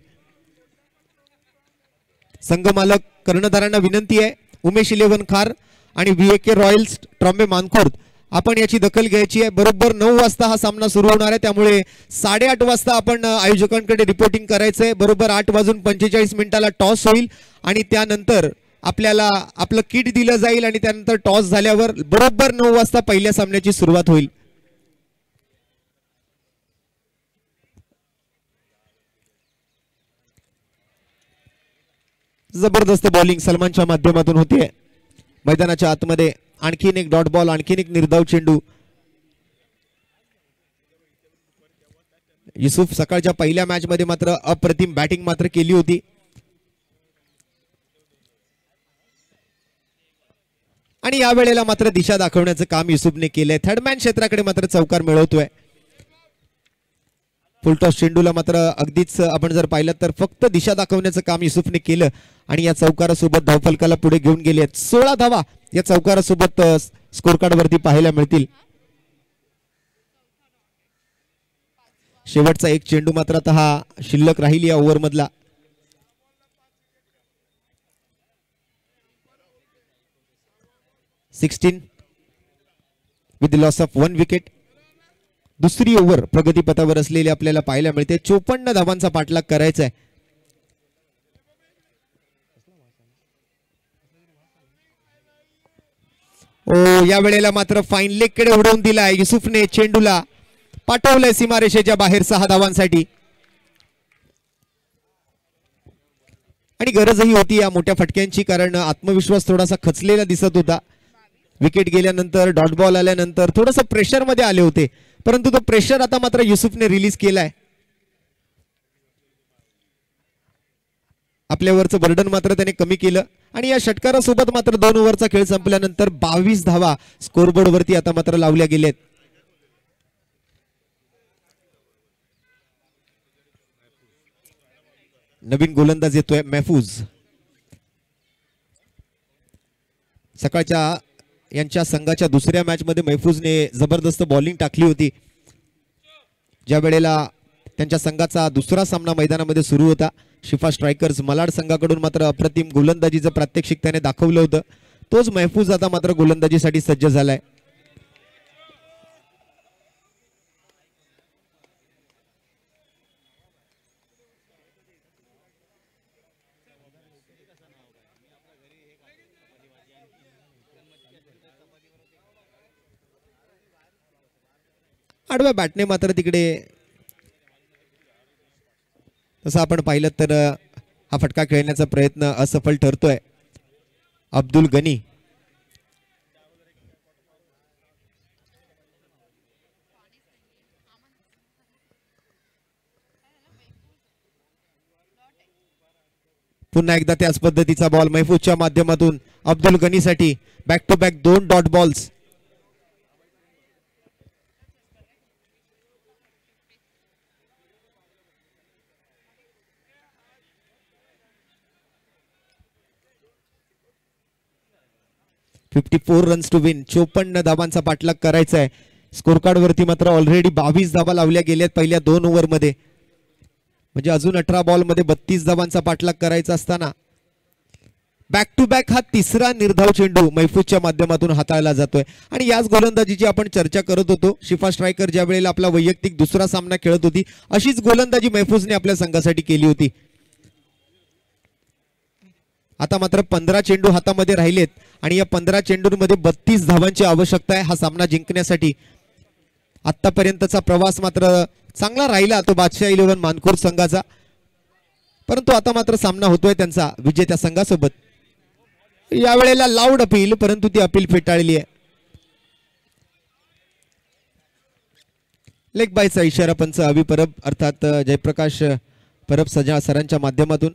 संघ मालक कर्णधारांना विनंती आहे, उमेश 11 खार आणि VAK रॉयल्स ट्रॉम्बे मानखुर्द आपण याची दखल घ्यायची आहे. बरोबर 9 वाजता हा सामना सुरू होणार आहे, त्यामुळे 8:30 वाजता आपण आयोजकांकडे रिपोर्टिंग करायचंय. बरोबर 8:45 टॉस होईल आणि त्यानंतर आपल्याला आपलं किट दिलं जाईल आणि त्यानंतर टॉस झाल्यावर बरोबर 9 वाजता पहिल्या सामन्याची सुरुवात होईल. जबरदस्त बॉलिंग सलमानच्या माध्यमातून होते. मैदानाच्या आतमध्ये आणखीन एक डॉट बॉल, आणखीन एक निर्धाव चेंडू. युसुफ सकाळच्या पहिल्या मॅच मध्ये मात्र अप्रतिम बॅटिंग मात्र केली होती. आणि या वेळेला मात्र दिशा दाखवण्याचं काम युसुफने केलंय. थर्डमॅन क्षेत्राकडे मात्र चौकार मिळवतोय. फुलटॉस चेंडूला मात्र अगदीच आपण जर पाहिलं तर फक्त दिशा दाखवण्याचं काम युसुफने केलं आणि या चौकारासोबत धावफलकाला पुढे घेऊन गेले. 16 धावा या चौकारासोबत स्कोर कार्ड वरती पाहायला मिळतील. शेवटचा एक चेंडू मात्र आता हा शिल्लक राहील या ओव्हर मधला. With the loss of 1 wicket. दुसरी ओव्हर प्रगतीपथावर असलेली आपल्याला पाहायला मिळते. 54 धावांचा पाठलाग करायचा आहे. ओ या वेळेला मात्र फाईन लेग कडे उडवून दिलाय युसुफने. चेंडूला पाठवलंय सीमारेषेच्या बाहेर 6 धावांसाठी. आणि गरजही होती या मोठ्या फटक्यांची, कारण आत्मविश्वास थोडासा खचलेला दिसत होता. विकेट गेल्यानंतर, डॉट बॉल आल्यानंतर थोडंसं प्रेशर मध्ये आले होते, परंतु तो प्रेशर आता मात्र युसुफने रिलीज केलाय. आपल्यावरचं बर्डन मात्र त्याने कमी केलं आणि या षटकारासोबत मात्र 2 ओव्हरचा खेळ संपल्यानंतर 22 धावा स्कोरबोर्ड वरती आता मात्र लावल्या गेलेत. नवीन गोलंदाज येतोय महफूज. सकाळच्या यांच्या संघाच्या दुसऱ्या मॅच मध्ये महफूजने जबरदस्त बॉलिंग टाकली होती. ज्या वेळेला त्यांच्या संघाचा दुसरा सामना मैदानामध्ये सुरू होता, शिफा स्ट्रायकर्स मलाड संघाकडून मात्र अप्रतिम गोलंदाजीचं प्रात्यक्षिक त्याने दाखवलं होतं. तोच महफूज आता मात्र गोलंदाजीसाठी सज्ज झालाय. आडव्या बॅटने मात्र तिकडे तसं आपण पाहिलं तर हा फटका खेळण्याचा प्रयत्न असफल ठरतोय. अब्दुल गनी पुन्हा एकदा त्याच पद्धतीचा बॉल महफूजच्या माध्यमातून अब्दुल गनीसाठी. Back to back 2 dot balls. $54 runs to win. 54 धावांचा पाठलाग करायचा आहे. स्कोर कार्ड वरती मात्र ऑलरेडी 22 धावा लावल्या गेल्यात पहिल्या 2 ओव्हर मध्ये. म्हणजे अजून 18 बॉल मध्ये 32 धावांचा पाठलाग करायचा असताना बॅक टू बॅक हा तिसरा निर्धाव चेंडू महफूजच्या माध्यमातून हाताळला जातोय. आणि याच गोलंदाजीची आपण चर्चा करत होतो. शिफा स्ट्रायकर ज्या वेळेला आपला वैयक्तिक दुसरा सामना खेळत होती, अशीच गोलंदाजी महफूजने आपल्या संघासाठी केली होती. आता मात्र 15 चेंडू हातामध्ये राहिलेत आणि या 15 चेंडूंमध्ये 32 धावांची आवश्यकता आहे हा सामना जिंकण्यासाठी. आतापर्यंतचा प्रवास मात्र चांगला राहिला तो बादशाह 11 मानखुर्द संघाचा, परंतु आता मात्र सामना होतोय त्यांचा विजेत्या संघासोबत. यावेळेला लाऊड अपील, परंतु ती अपील फेटाळली आहे. लेग बायचा इशारा पंच अभि परब अर्थात जयप्रकाश परब सरांच्या माध्यमातून.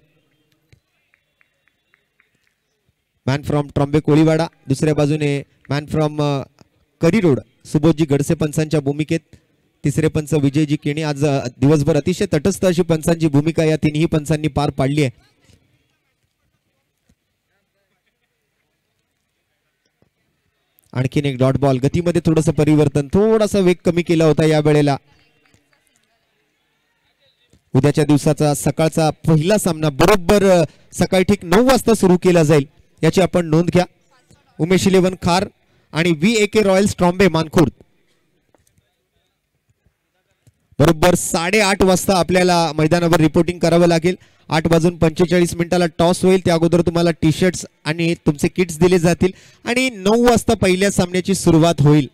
मॅन फ्रॉम ट्रॉम्बे कोळीवाडा, दुसऱ्या बाजूने मॅन फ्रॉम करी रोड सुबोधजी गडसे पंचांच्या भूमिकेत. तिसरे पंच विजयजी केणी. आज दिवसभर अतिशय तटस्थ अशी पंचांची भूमिका या तिन्ही पंचांनी पार पाडली आहे. आणखीन एक डॉट बॉल. गतीमध्ये थोडंसं परिवर्तन, थोडासा वेग कमी केला होता या वेळेला. उद्याच्या दिवसाचा सकाळचा पहिला सामना बरोबर सकाळी ठीक 9 वाजता सुरू केला जाईल, याची आपण नोंद घ्या. उमेश 11 खार आणि VAK रॉयल्स ट्रॉम्बे मानखुर्द. बरोबर 8:30 वाजता आपल्याला मैदानावर रिपोर्टिंग करावं लागेल. 8:45 टॉस होईल. त्या अगोदर तुम्हाला टी शर्ट्स आणि तुमचे किट्स दिले जातील आणि 9 वाजता पहिल्या सामन्याची सुरुवात होईल.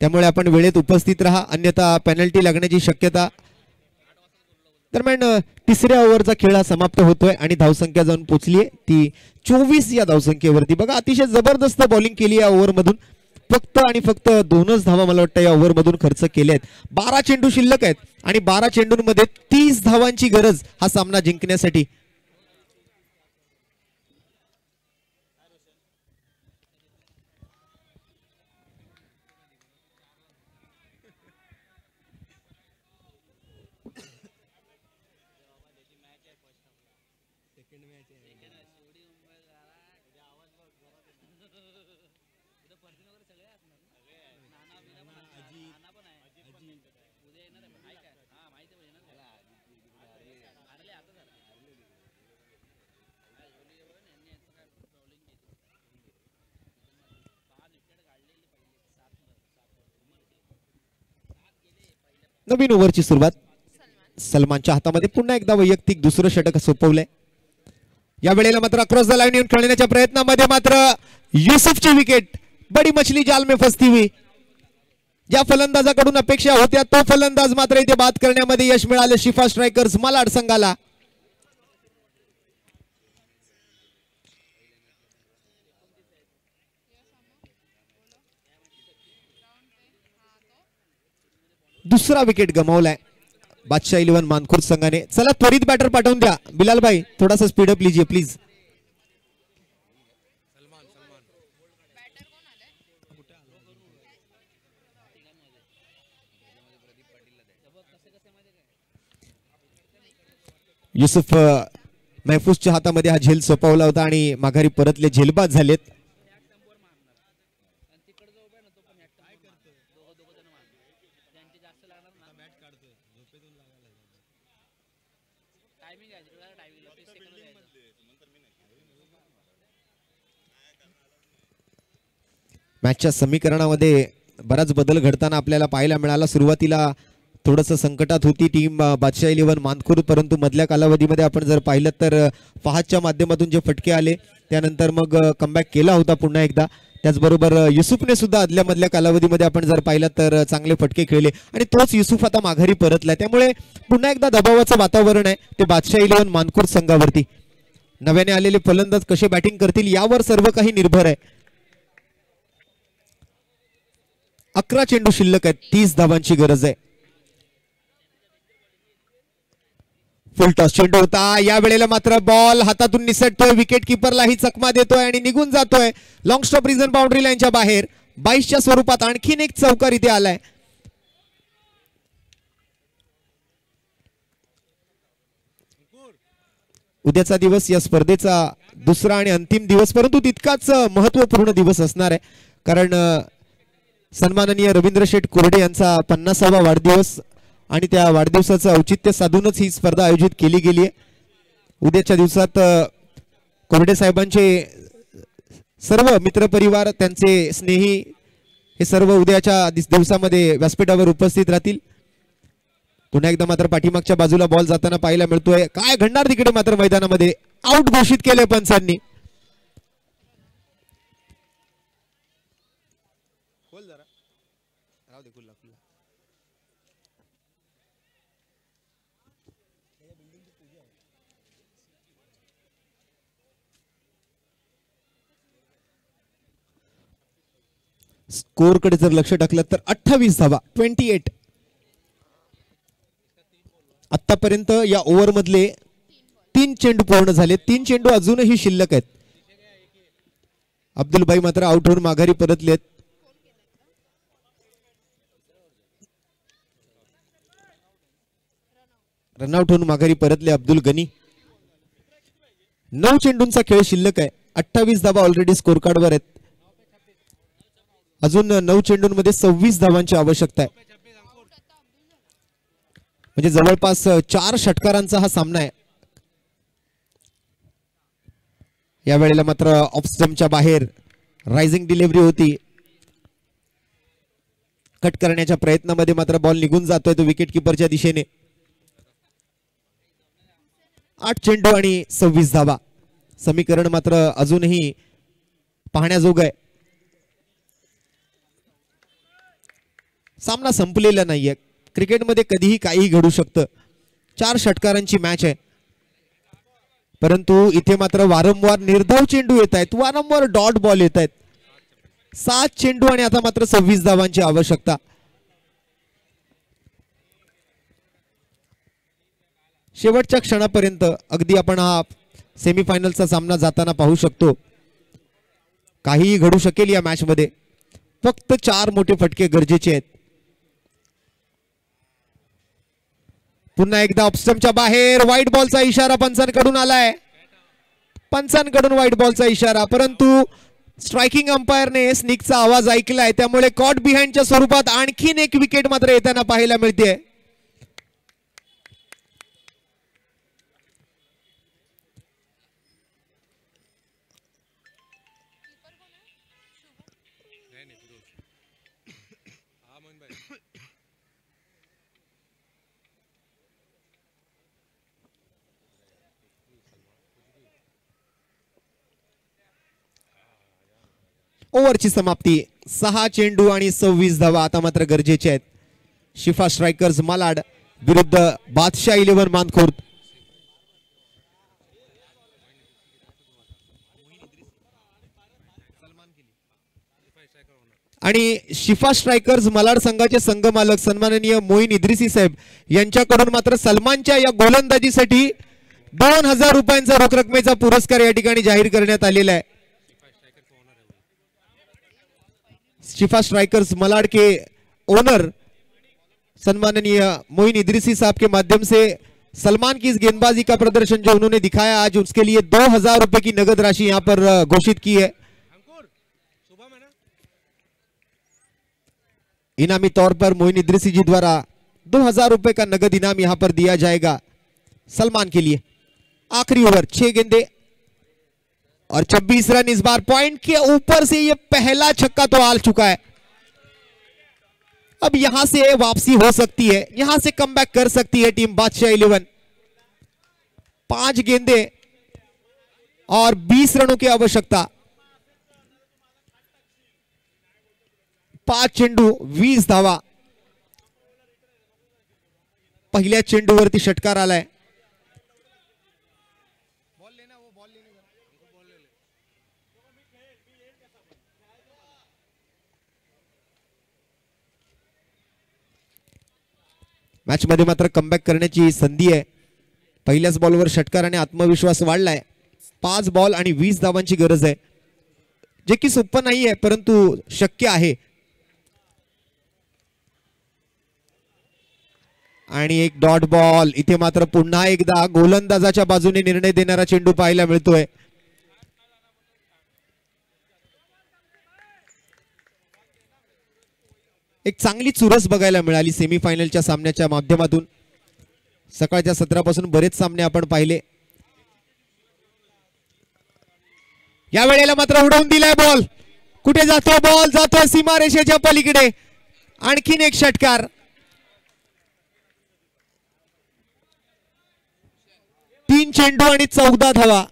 त्यामुळे आपण वेळेत उपस्थित राहा, अन्यथा पेनल्टी लागण्याची शक्यता. दरम्यान तिसऱ्या ओव्हरचा खेळ हा समाप्त होतोय आणि धावसंख्या जाऊन पोहोचलीये ती 24 या धावसंख्येवरती. बघा अतिशय जबरदस्त बॉलिंग केली या ओव्हर मधून. फक्त आणि फक्त 2च धावा मला वाटतं या ओव्हर मधून खर्च केल्या आहेत. 12 चेंडू शिल्लक आहेत आणि 12 चेंडूंमध्ये 30 धावांची गरज हा सामना जिंकण्यासाठी. नवीन ओव्हरची सुरुवात. सलमानच्या हातामध्ये पुन्हा एकदा वैयक्तिक दुसरं षटक सोपवलंय. या वेळेला मात्र अक्रॉस द लाईन येऊन खेळण्याच्या प्रयत्नामध्ये मात्र युसुफची विकेट. बडी मछली जाल में फसती हुई. ज्या फलंदाजाकडून अपेक्षा होत्या तो फलंदाज मात्र इथे बाद करण्यामध्ये यश मिळालं शिफा स्ट्रायकर्स मालाड संघाला. दुसरा विकेट गमावलाय बादशाह 11 मानखुर्द संघाने. चला त्वरित बॅटर पाठवून द्या बिलाल भाई, थोडासा स्पीडअप लीजिए प्लीज. युसुफ महफूजच्या हातामध्ये हा झेल सोपवला होता आणि माघारी परतले झेलबाद झालेत. मॅचच्या समीकरणामध्ये बराच बदल घडताना आपल्याला पाहायला मिळाला. सुरुवातीला थोडंसं संकटात होती टीम बादशाह 11 मानखुर्द, परंतु मधल्या कालावधीमध्ये आपण जर पाहिलं तर फहादच्या माध्यमातून जे फटके आले त्यानंतर मग कमबॅक केला होता पुन्हा एकदा. त्याचबरोबर युसुफने सुद्धा आदल्या मधल्या कालावधीमध्ये आपण जर पाहिलं तर चांगले फटके खेळले आणि तोच युसुफ आता माघारी परतलाय. त्यामुळे पुन्हा एकदा दबावाचं वातावरण आहे ते बादशाह 11 मानखुर्द संघावरती. नव्याने आलेले फलंदाज कसे बॅटिंग करतील यावर सर्व काही निर्भर आहे. 11 चेंडू शिल्लक आहेत, 30 धावांची गरज आहे. फुल टॉस चेंडू होता. या वेळेला मात्र बॉल हातातून निसटतोय. विकेट किपरलाही चकमा देतोय आणि निघून जातोय लॉंग स्टॉप रिझन बाउंड्री लाईनच्या बाहेर. 22च्या स्वरूपात आणखीन एक चौकार इथे आलाय. उद्याचा दिवस या स्पर्धेचा दुसरा आणि अंतिम दिवस, परंतु तितकाच महत्वपूर्ण दिवस असणार आहे. कारण सन्माननीय रवींद्र शेठ कोरडे यांचा 50वा वाढदिवस आणि त्या वाढदिवसाचं औचित्य साधूनच ही स्पर्धा आयोजित केली गेली आहे. उद्याच्या दिवसात कोरडे साहेबांचे सर्व मित्रपरिवार, त्यांचे स्नेही हे सर्व उद्याच्या दिवसामध्ये व्यासपीठावर उपस्थित राहतील. पुन्हा एकदा मात्र पाठीमागच्या बाजूला बॉल जाताना पाहायला मिळतोय. काय घडणार तिकडे मात्र मैदानामध्ये. आउट घोषित केले पंचांनी. स्कोर कडे जर लक्ष टाकलं तर 28 धावा, 28. आतापर्यंत या ओव्हर मधले 3 चेंडू पूर्ण झाले. 3 चेंडू अजूनही शिल्लक आहेत. अब्दुल भाई मात्र आउट होऊन माघारी परतलेत. रनआउट होऊन माघारी परतले अब्दुल गनी. 9 चेंडूंचा खेळ शिल्लक आहे. 28 धावा ऑलरेडी स्कोर कार्डवर आहेत. अजून 9 चेंडूंमध्ये 26 धावांची आवश्यकता आहे. म्हणजे जवळपास 4 षटकारांचा हा सामना आहे. या वेळेला मात्र ऑफ स्टंपच्या बाहेर रायझिंग डिलिव्हरी होती. कट करण्याच्या प्रयत्नामध्ये मात्र बॉल निघून जातोय तो विकेट किपरच्या दिशेने. 8 चेंडू आणि 26 धावा. समीकरण मात्र अजूनही पाहण्याजोग आहे. सामना संपलेला नाहीये. क्रिकेटमध्ये कधीही काहीही घडू शकतं. 4 षटकारांची मॅच आहे, परंतु इथे मात्र वारंवार निर्धाव चेंडू येत आहेत, वारंवार डॉट बॉल येत आहेत. 7 चेंडू आणि आता मात्र 26 धावांची आवश्यकता. शेवटच्या क्षणापर्यंत अगदी आपण हा सेमीफायनलचा सामना जाताना पाहू शकतो. काहीही घडू शकेल या मॅच मध्ये. फक्त 4 मोठे फटके गरजेचे आहेत. पुन्हा एकदा ऑफस्टंपच्या बाहेर व्हाईट बॉलचा इशारा पंचांकडून आलाय. पंचांकडून व्हाईट बॉलचा इशारा, परंतु स्ट्रायकिंग अंपायरने स्निकचा आवाज ऐकलाय, त्यामुळे कॉट बिहाइंडच्या स्वरूपात आणखीन एक विकेट मात्र येताना पाहायला मिळते. ओव्हरची समाप्ती. 6 चेंडू आणि 26 धावा आता मात्र गरजेचे आहेत. शिफा स्ट्रायकर्स मालाड विरुद्ध बादशाह 11 मानखुर्द. आणि शिफा स्ट्रायकर्स मालाड संघाचे संघ मालक सन्माननीय मोईन इद्रिसी साहेब यांच्याकडून मात्र सलमानच्या या गोलंदाजीसाठी 2000 रुपयांचा रोख रकमेचा पुरस्कार या ठिकाणी जाहीर करण्यात आलेला आहे. शिफा स्ट्राइकर्स मलाड के ओनर सम्माननीय मोइन इदरीसी साहब के माध्यम से सलमान की इस गेंदबाजी का प्रदर्शन जो उन्होंने दिखाया आज, उसके लिए 2000 रुपए की नगद राशि यहां पर घोषित की है. इनामी तौर पर मोइन इदरीसी जी द्वारा 2000 रुपए का नगद इनाम यहां पर दिया जाएगा सलमान के लिए. आखिरी ओवर 6 गेंदे और 26 रन. इस बार पॉइंट के ऊपर से ये पहला छक्का तो आ चुका है. अब यहां से वापसी हो सकती है, यहां से कमबैक कर सकती है टीम बादशाह 11. 5 गेंदे और 20 रनों की आवश्यकता. 5 चेंडू 20 धावा. पहिल्या चेंडूवरती षटकार आलाय. मॅच मध्ये मात्र कमबॅक करण्याची संधी आहे. पहिल्याच बॉलवर षटकार आणि आत्मविश्वास वाढलाय. 5 बॉल आणि 20 धावांची गरज आहे, जे की सोपं नाही आहे परंतु शक्य आहे. आणि एक डॉट बॉल. इथे मात्र पुन्हा एकदा गोलंदाजाच्या बाजूने निर्णय देणारा चेंडू पाहायला मिळतोय. एक चांगली चुरस बघायला मिळाली सेमीफायनलच्या सामन्याच्या माध्यमातून. सकाळच्या सत्रापासून बरेच सामने आपण पाहिले. या वेळेला मात्र उडवून दिलाय बॉल. कुठे जातो बॉल? जातोय सीमारेषेच्या पलीकडे. आणखीन एक षटकार. 3 चेंडू आणि 14 धावा.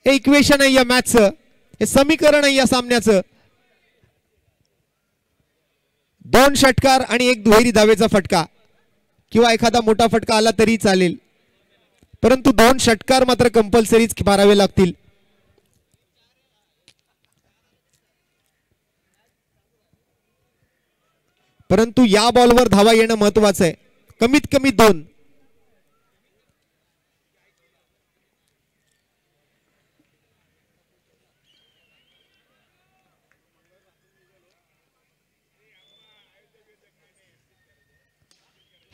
हे इक्वेशन आहे या मॅचचं, हे समीकरण आहे या सामन्याचं. 2 षटकार आणि 1 दुहेरी धावेचा फटका किंवा एखादा मोठा फटका आला तरी चालेल, परंतु 2 षटकार मात्र कंपल्सरीच मारावे लागतील. परंतु या बॉलवर धावा येणं महत्वाचं आहे. कमीत कमी 2.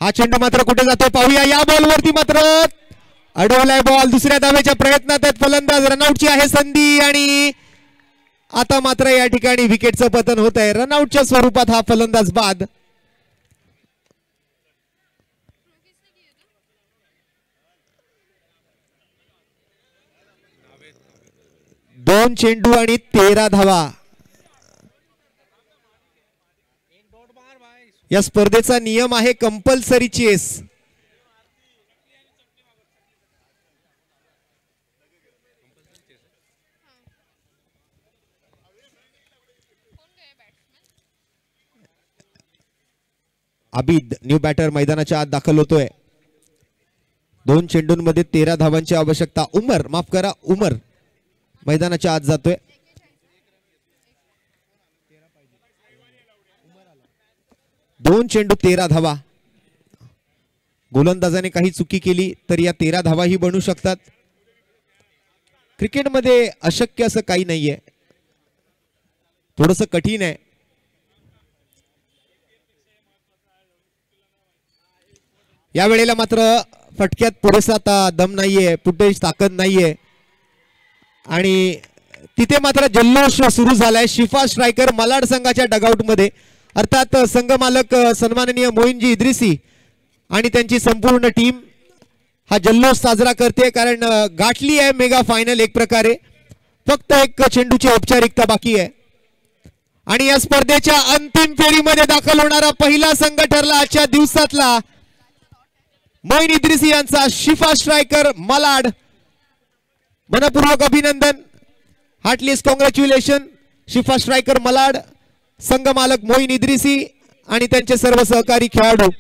हा चेंडू मात्र कुठे जातो पाहूया. या बॉलवरती मात्र अडवलाय बॉल. दुसऱ्या धावेच्या प्रयत्नात आहेत फलंदाज. रनआउटची आहे संधी आणि आता मात्र या ठिकाणी विकेटचं पतन होत आहे. रनआउटच्या स्वरूपात हा फलंदाज बाद. दोन चेंडू आणि 13 धावा. या स्पर्धेचा नियम आहे compulsory chase. Abid new batter मैदानाच्या आत दाखल होतोय. 2 चेंडूंमध्ये 13 धावांची आवश्यकता. उमर मैदानाच्या आत जातोय. 2 चेंडू 13 धावा. गोलंदाजाने काही चुकी केली तर या 13 धावाही बनू शकतात. क्रिकेटमध्ये अशक्य असं काही नाहीये, थोडंसं कठीण आहे. या वेळेला मात्र फटक्यात पुरेसा दम नाहीये, फुटेज ताकद नाहीये आणि तिथे मात्र जल्लोष सुरू झालाय शिफा स्ट्रायकर मलाड संघाच्या डगआउट मध्ये. अर्थात संघ मालक सन्माननीय मोइनजी इद्रिसी आणि त्यांची संपूर्ण टीम हा जल्लोष साजरा करते, कारण गाठली आहे मेगा फायनल. एक प्रकारे फक्त एक चेंडूची औपचारिकता बाकी आहे आणि या स्पर्धेच्या अंतिम फेरीमध्ये दाखल होणारा पहिला संघ ठरला आजच्या दिवसातला मोइन इद्रिसी यांचा शिफा स्ट्रायकर मलाड. मनपूर्वक अभिनंदन. हार्टलीस्ट कॉंग्रॅच्युलेशन शिफा स्ट्रायकर मलाड, संघ मालक मोईन इद्रिसी आणि त्यांचे सर्व सहकारी खेळाडू.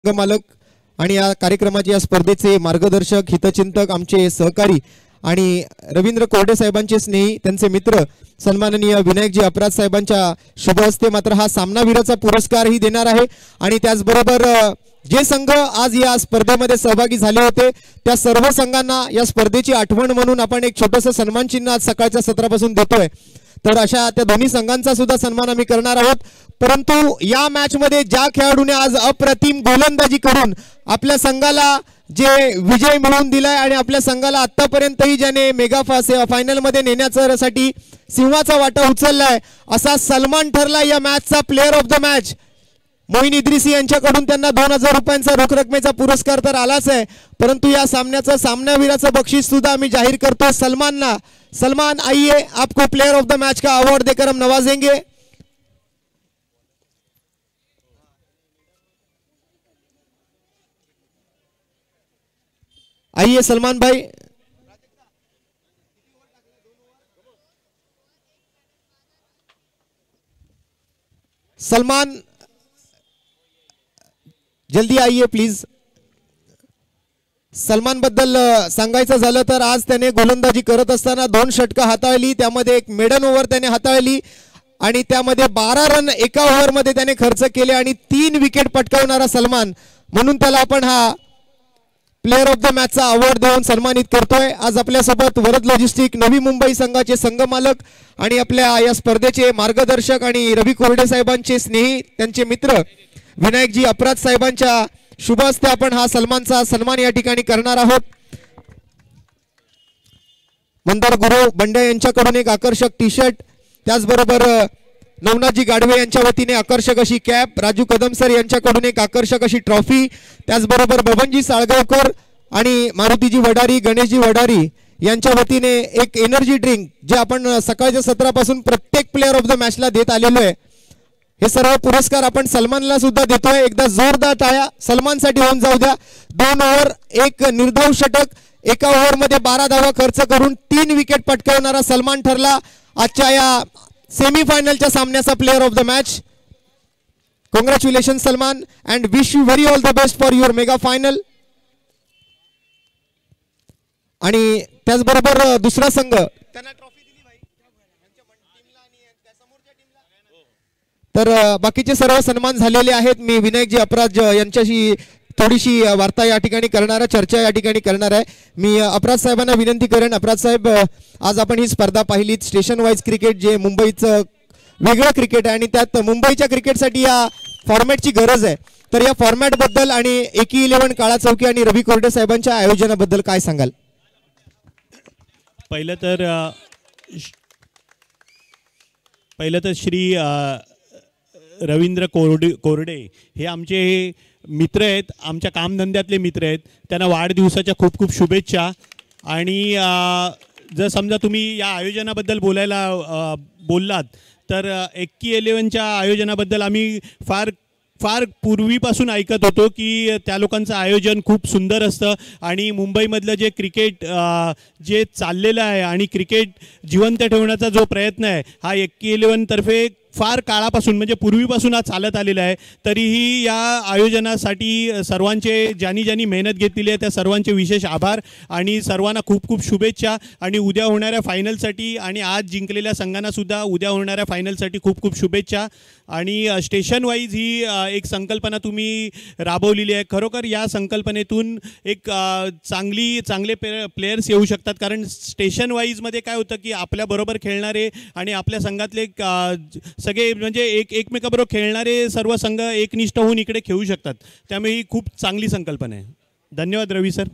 मालक आणि या कार्यक्रमाचे या स्पर्धेचे मार्गदर्शक हितचिंतक आमचे सहकारी आणि रवींद्र कोरडे साहेबांचे स्नेही त्यांचे मित्र सन्माननीय विनायकजी अपराध साहेबांच्या शुभ हस्ते मात्र हा सामनावीराचा पुरस्कारही देणार आहे. आणि त्याचबरोबर जे संघ आज या स्पर्धेमध्ये सहभागी झाले होते त्या सर्व संघांना या स्पर्धेची आठवण म्हणून आपण एक छोटंसं सन्मान चिन्ह आज सकाळच्या सत्रापासून देतोय. तर अशा त्या दोन्ही संघांचा सुद्धा सन्मान आम्ही करणार आहोत. परंतु या मॅच मध्ये ज्या खेळाडूने आज अप्रतिम गोलंदाजी करून आपल्या संघाला जे विजय मिळवून दिलाय आणि आपल्या संघाला आतापर्यंतही ज्याने मेगा फायनल मध्ये नेण्यासाठी सिंहाचा वाटा उचललाय असा सलमान ठरला या मॅचचा player of the match. Moin Idrisi यांच्याकडून त्यांना 2000 रुपयांचा रोख रकमेचा पुरस्कार तर आलाच आहे, परंतु या सामन्याचं सामनावीराचं बक्षीस सुद्धा आम्ही जाहीर करतो सलमानला. सलमान आइए, आपको प्लेयर ऑफ द मैच का अवार्ड देकर हम नवाजेंगे. आइए सलमान भाई. सलमान जल्दी आइए प्लीज. सलमान बद्दल सांगायचं झालं तर आज त्याने गोलंदाजी करत असताना 2 षटकं हाताळली, त्यामध्ये एक मेडन ओव्हर त्याने हाताळली आणि त्यामध्ये 12 रन एका ओव्हरमध्ये त्याने खर्च केले आणि 3 विकेट पटकावणारा सलमान, म्हणून त्याला आपण हा प्लेअर ऑफ द मॅचचा अवॉर्ड देऊन सन्मानित करतोय. आज आपल्यासोबत वरद लॉजिस्टिक नवी मुंबई संघाचे संघ मालक आणि आपल्या या स्पर्धेचे मार्गदर्शक आणि रवी कोरडे साहेबांचे स्नेही त्यांचे मित्र विनायकजी अपराध साहेबांच्या शुभ हस्ते आपण हा सलमानचा सन्मान या ठिकाणी करणार आहोत. मंदार गुरु बंड्या यांच्याकडून एक आकर्षक टी शर्ट, त्याचबरोबर नवनाथजी गाडवे यांच्या वतीने आकर्षक अशी कॅप, राजू कदम सर यांच्याकडून एक आकर्षक अशी ट्रॉफी, त्याचबरोबर बबनजी साळगावकर आणि मारुतीजी वडारी गणेशजी वडारी यांच्या वतीने एक एनर्जी ड्रिंक जे आपण सकाळच्या सत्रापासून प्रत्येक प्लेअर ऑफ द मॅचला देत आलेलो आहे. हे सर्व पुरस्कार आपण सलमानला सुद्धा देतोय. एकदा जोरदार टाळ्या सलमानसाठी होऊन जाऊ द्या. 2 ओव्हर एक निर्धाव षटक, एका ओव्हरमध्ये 12 धावा खर्च करून 3 विकेट पटकावणारा सलमान ठरला आजच्या या सेमीफायनलच्या सामन्याचा player of the match. Congratulation Salman and wish you very all the best for your mega final. आणि त्याचबरोबर दुसरा संघ त्यांना ट्रॉफी दिली भाई टीमला आणि त्या समोरच्या टीमला. तर बाकीचे सर्व सन्मान झालेले आहेत. मी विनायकजी अपराज यांच्याशी थोडीशी वार्ता या ठिकाणी करणार आहे, चर्चा या ठिकाणी करणार आहे. मी अपराज साहेबांना विनंती करेन, अपराज साहेब आज आपण ही स्पर्धा पाहिलीत, स्टेशन वाईज क्रिकेट जे मुंबईचं वेगळं क्रिकेट आहे आणि त्यात मुंबईच्या क्रिकेटसाठी या फॉर्मॅटची गरज आहे. तर या फॉर्मॅट बद्दल आणि एकी 11 काळा चौकी आणि रवी कोरडे साहेबांच्या आयोजनाबद्दल काय सांगाल? पहिलं तर श्री रवींद्र कोरडे हे आमचे मित्र आहेत, आमच्या कामधंद्यातले मित्र आहेत. त्यांना वाढदिवसाच्या खूप खूप शुभेच्छा. आणि जर समजा तुम्ही या आयोजनाबद्दल बोललात तर एक्की 11च्या आयोजनाबद्दल आम्ही फार पूर्वीपासून ऐकत होतो की त्या लोकांचं आयोजन खूप सुंदर असतं आणि मुंबईमधलं जे क्रिकेट जे चाललेलं आहे आणि क्रिकेट जिवंत ठेवण्याचा जो प्रयत्न आहे हा एक्की 11तर्फे फार काळापासून म्हणजे पूर्वीपासून हा चालत आलेला आहे. तरीही या आयोजनासाठी सर्वांचे ज्यांनी मेहनत घेतलेली आहे त्या सर्वांचे विशेष आभार आणि सर्वांना खूप खूप शुभेच्छा. आणि उद्या होणाऱ्या फायनलसाठी आणि आज जिंकलेल्या संघांनासुद्धा उद्या होणाऱ्या फायनलसाठी खूप खूप शुभेच्छा. आणि स्टेशन वाईज ही एक संकल्पना तुम्ही राबवलेली आहे. खरोखर या संकल्पनेतून एक चांगले प्लेयर्स येऊ शकतात, कारण स्टेशन वाईजमध्ये काय होतं की आपल्याबरोबर खेळणारे आणि आपल्या संघातले सगळे म्हणजे एकमेकाबरोबर खेळणारे सर्व संघ एकनिष्ठ होऊन इकडे खेळू शकतात. त्यामुळे ही खूप चांगली संकल्पना आहे. धन्यवाद रवी सर.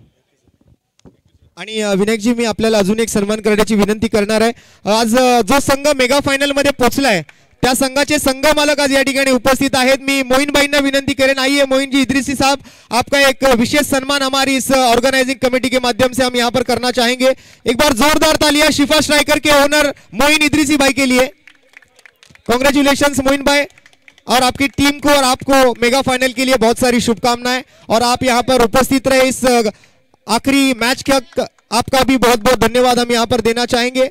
आणि विनायकजी मी आपल्याला अजून एक सन्मान करण्याची विनंती करणार आहे। आज जो संघ मेगा फायनल मध्ये पोहोचलाय त्या संघाचे संघ मालक आज या ठिकाणी उपस्थित आहेत। मी मोइन भाईंना विनंती करें, आइए मोइन जी इदरीसी साहब, आपका एक विशेष सम्मान हमारी इस ऑर्गेनाइजिंग कमेटी के माध्यम से हम यहाँ पर करना चाहेंगे। एक बार जोरदार तालियां शिफा स्ट्राइकर के ओनर मोइन इदरीसी भाई के लिए। कांग्रेचुलेशंस मोइन भाई, और आपकी टीम को और आपको मेगा फाइनल के लिए बहुत सारी शुभकामनाएं। और आप यहाँ पर उपस्थित रहे इस आखिरी मैच का, आपका भी बहुत बहुत धन्यवाद हम यहाँ पर देना चाहेंगे।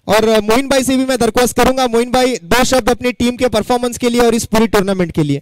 और मोइन भाई से भी मैं दरख्वास्त करूंगा, मोइन भाई 2 शब्द अपनी टीम के परफॉर्मेंस के लिए और इस पूरी टूर्नामेंट के लिए।